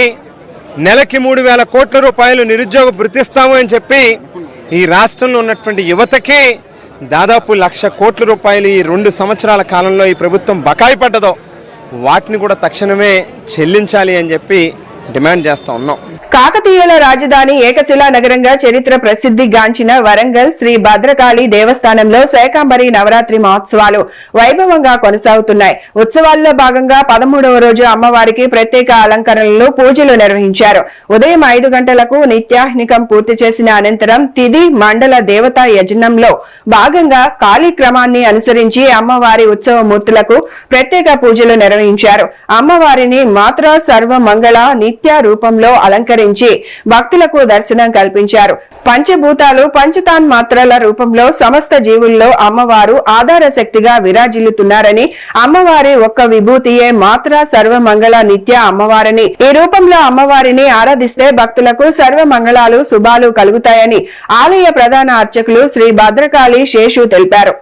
నెలకి 3,000 కోట్ల రూపాయలు నిరుద్యోగ భృతిస్తాము అని చెప్పి ఈ రాష్ట్రంలో ఉన్నటువంటి యువతకి దాదాపు 1,00,000 కోట్ల రూపాయలు ఈ 2 సంవత్సరాల కాలంలో ఈ ప్రభుత్వం బకాయి పడ్డదో వాటిని కూడా తక్షణమే చెల్లించాలి అని చెప్పి డిమాండ్ చేస్తూ ఉన్నాం. కాకతీయుల రాజధాని ఏకశిలా నగరంగా చరిత్ర ప్రసిద్ధిగాంచిన వరంగల్ శ్రీ భద్రకాళి దేవస్థానంలో శాకంబరి నవరాత్రి మహోత్సవాలు వైభవంగా కొనసాగుతున్నాయి. ఉత్సవాల్లో భాగంగా 13వ రోజు అమ్మవారికి ప్రత్యేక అలంకరణలు, పూజలు నిర్వహించారు. ఉదయం 5 గంటలకు నిత్యాహ్నికం పూర్తి చేసిన అనంతరం తిథి మండల దేవతా యజ్ఞంలో భాగంగా కాళీక్రమాన్ని అనుసరించి అమ్మవారి ఉత్సవ మూర్తులకు ప్రత్యేక పూజలు నిర్వహించారు. అమ్మవారిని మాత్ర సర్వమంగళ నిత్య రూపంలో అలంకరించి భక్తులకు దర్శనం కల్పించారు. పంచభూతాలు పంచతాన్మాత్రల రూపంలో సమస్త జీవుల్లో అమ్మవారు ఆధార శక్తిగా విరాజిల్లుతున్నారని, అమ్మవారి ఒక్క విభూతియే మాత్ర సర్వమంగళ నిత్య అమ్మవారిని, ఈ రూపంలో అమ్మవారిని ఆరాధిస్తే భక్తులకు సర్వమంగళాలు శుభాలు కలుగుతాయని ఆలయ ప్రధాన అర్చకులు శ్రీ భద్రకాళి శేషు తెలిపారు.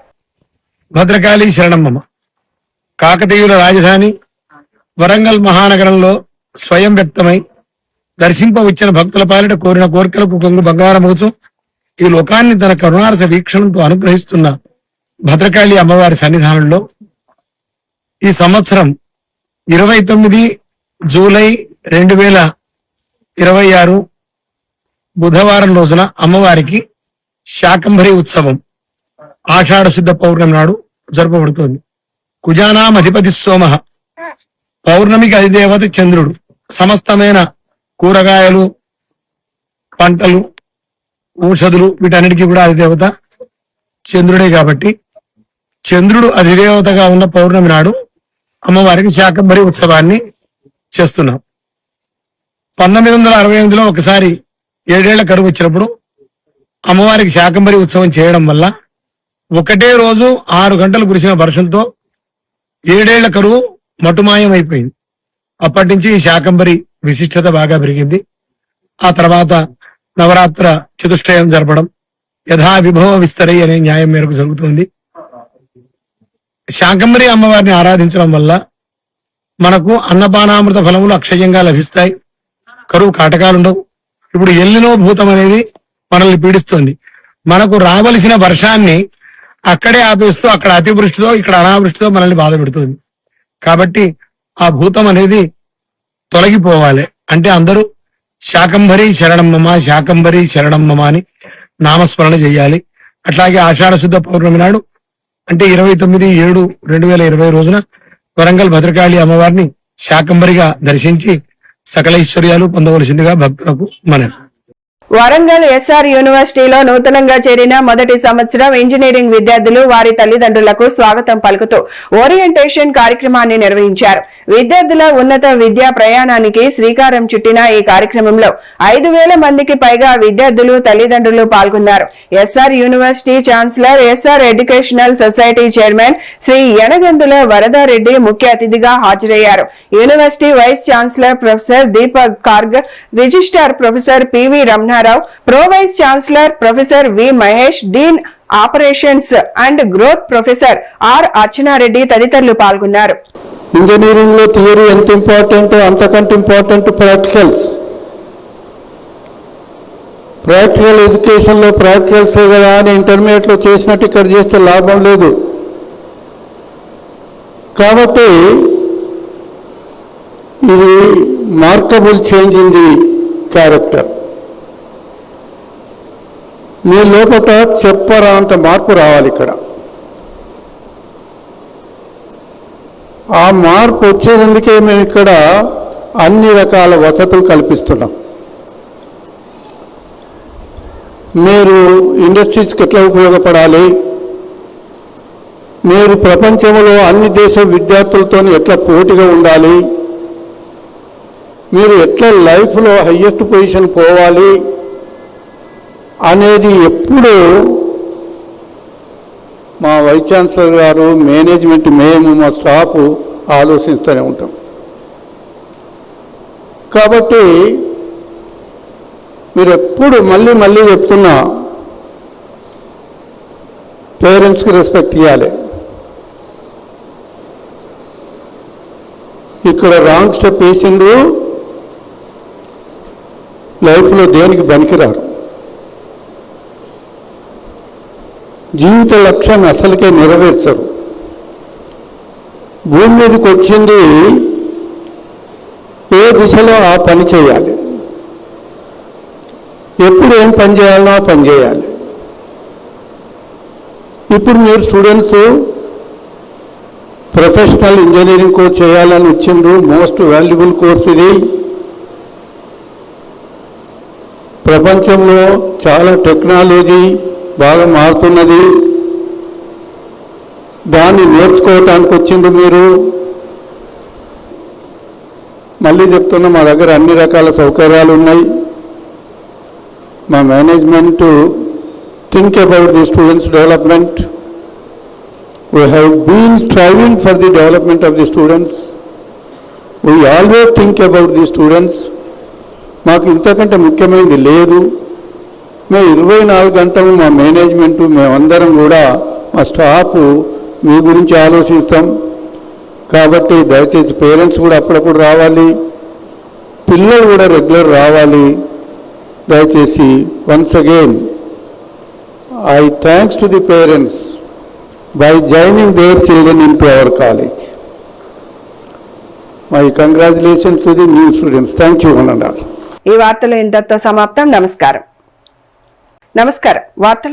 భద్రకాళి శరణమ్మ కాకతీయుల రాజధాని వరంగల్ మహానగరంలో స్వయం వ్యక్తమై దర్శింపవచ్చిన భక్తుల పాలిట కోరిన కోరికలకు కొంగు బంగారమవుతూ ఈ లోకాన్ని తన కరుణారస వీక్షణంతో అనుగ్రహిస్తున్న భద్రకాళి అమ్మవారి సన్నిధానంలో ఈ సంవత్సరం 29 జూలై 2026 బుధవారం రోజున అమ్మవారికి శాకంభరి ఉత్సవం ఆషాఢ శుద్ధ పౌర్ణమి నాడు జరపబడుతోంది. కుజానాం అధిపతి సోమ, పౌర్ణమికి అధిదేవత చంద్రుడు, సమస్తమైన కూరగాయలు, పంటలు, ఔషధులు వీటన్నిటికీ కూడా అధిదేవత చంద్రుడే. కాబట్టి చంద్రుడు అధిదేవతగా ఉన్న పౌర్ణమి నాడు అమ్మవారికి శాకంబరి ఉత్సవాన్ని చేస్తున్నాం. 1968లో ఒకసారి 7 ఏళ్ల కరువు వచ్చినప్పుడు అమ్మవారికి శాకంబరి ఉత్సవం చేయడం వల్ల ఒకటే రోజు 6 గంటలు కురిసిన వర్షంతో 7 ఏళ్ల కరువు మటుమాయం అయిపోయింది. అప్పటి నుంచి శాకంబరి విశిష్టత బాగా పెరిగింది. ఆ తర్వాత నవరాత్ర చతుష్టయం జరపడం యథా విభవ విస్తరై అనే న్యాయం మేరకు జరుగుతుంది. శాకంబరి అమ్మవారిని ఆరాధించడం వల్ల మనకు అన్నపానామృత ఫలములు అక్షయంగా లభిస్తాయి, కరువు కాటకాలుండవు. ఇప్పుడు ఎల్లినో భూతం అనేది మనల్ని పీడిస్తుంది. మనకు రావలసిన వర్షాన్ని అక్కడే ఆపేస్తూ అక్కడ అతివృష్టితో ఇక్కడ అనావృష్టితో మనల్ని బాధ పెడుతుంది. కాబట్టి ఆ భూతం అనేది తొలగిపోవాలి అంటే అందరూ శాకంబరి శరణమ్మమ, శాకంబరి శరణమ్మమ అని నామస్మరణ చేయాలి. అట్లాగే ఆషాఢ శుద్ధ పౌర్ణమి నాడు అంటే 29/7/2020 రోజున వరంగల్ భద్రకాళి అమ్మవారిని శాకంబరిగా దర్శించి సకల ఐశ్వర్యాలు పొందవలసిందిగా భక్తులకు మనవి. వరంగల్ ఎస్ఆర్ యూనివర్సిటీలో నూతనంగా చేరిన మొదటి సంవత్సరం ఇంజనీరింగ్ విద్యార్థులు వారి తల్లిదండ్రులకు స్వాగతం పలుకుతూ ఓరియంటేషన్ కార్యక్రమాన్ని నిర్వహించారు. విద్యార్థుల ఉన్నత విద్యా ప్రయాణానికి శ్రీకారం చుట్టిన ఈ కార్యక్రమంలో 5,000 మందికి పైగా విద్యార్థులు, తల్లిదండ్రులు పాల్గొన్నారు. SR university chancellor, SR educational society chairman Shri Yanagandula Varadareddy ముఖ్య అతిథిగా హాజరయ్యారు. University vice chancellor professor Deepak Garg, registrar professor PV Ramanarao, pro vice chancellor professor V Mahesh, dean operations and growth professor R Archanareddy తదితరులు పాల్గొన్నారు. ఇంజనీరింగ్లో థియరీ ఎంత ఇంపార్టెంట్, అంతకంటే ఇంపార్టెంట్ ప్రాక్టికల్స్. ప్రాక్టికల్ ఎడ్యుకేషన్లో ప్రాక్టికల్సే కదా అని ఇంటర్మీడియట్లో చేసినట్టు ఇక్కడ చేస్తే లాభం లేదు. కాబట్టి ఇది markable change in the character. మీ లోపల చెప్పరా అంత మార్పు రావాలి ఇక్కడ. ఆ మార్పు వచ్చేందుకే మేము ఇక్కడ అన్ని రకాల వసతులు కల్పిస్తున్నాం. మీరు ఇండస్ట్రీస్కి ఎట్లా ఉపయోగపడాలి, మీరు ప్రపంచంలో అన్ని దేశ విద్యార్థులతో ఎట్లా పోటీగా ఉండాలి, మీరు ఎట్లా లైఫ్లో హయ్యెస్ట్ పొజిషన్ పోవాలి అనేది ఎప్పుడు మా వైస్ ఛాన్సలర్ గారు, మేనేజ్మెంట్, మేము, మా స్టాఫ్ ఆలోచిస్తూనే ఉంటాం. కాబట్టి మీరు ఎప్పుడు మళ్ళీ చెప్తున్నా, పేరెంట్స్కి రెస్పెక్ట్ ఇవ్వాలి. ఇక్కడ రాంగ్ స్టెప్ వేసిండ్రు, లైఫ్లో దేనికి పనికిరారు. జీవిత లక్ష్యాన్ని అసలుకే నెరవేర్చరు. భూమి మీదకి వచ్చింది ఏ దిశలో ఆ పని చేయాలి, ఎప్పుడు ఏం పని చేయాలో ఆ పని చేయాలి. ఇప్పుడు మీరు స్టూడెంట్స్ ప్రొఫెషనల్ ఇంజనీరింగ్ కోర్స్ చేయాలని వచ్చిండ్రు. మోస్ట్ వాల్యుబుల్ కోర్స్ ఇది. ప్రపంచంలో చాలా టెక్నాలజీ బాగా మారుతున్నది, దాన్ని నేర్చుకోవటానికి వచ్చిండ్రు మీరు. మళ్ళీ చెప్తున్నా, మా దగ్గర అన్ని రకాల సౌకర్యాలు ఉన్నాయి. మా management think about the students development. We have been striving for the development of the students. We always think about the students. మాకు ఇంతకంటే ముఖ్యమైనది లేదు. మేము 24 గంటలు మా మేనేజ్మెంటు, మేమందరం కూడా, మా స్టాఫ్ మీ గురించి ఆలోచిస్తాం. కాబట్టి దయచేసి పేరెంట్స్ కూడా అప్పుడప్పుడు రావాలి, పిల్లలు కూడా రెగ్యులర్ రావాలి. దయచేసి once again I thanks to the parents by joining their children into our college. My congratulations to the new students. Thank you one and all. ఈ వార్తలు ఇంతటితో సమాప్తం. నమస్కారం. వార్తలు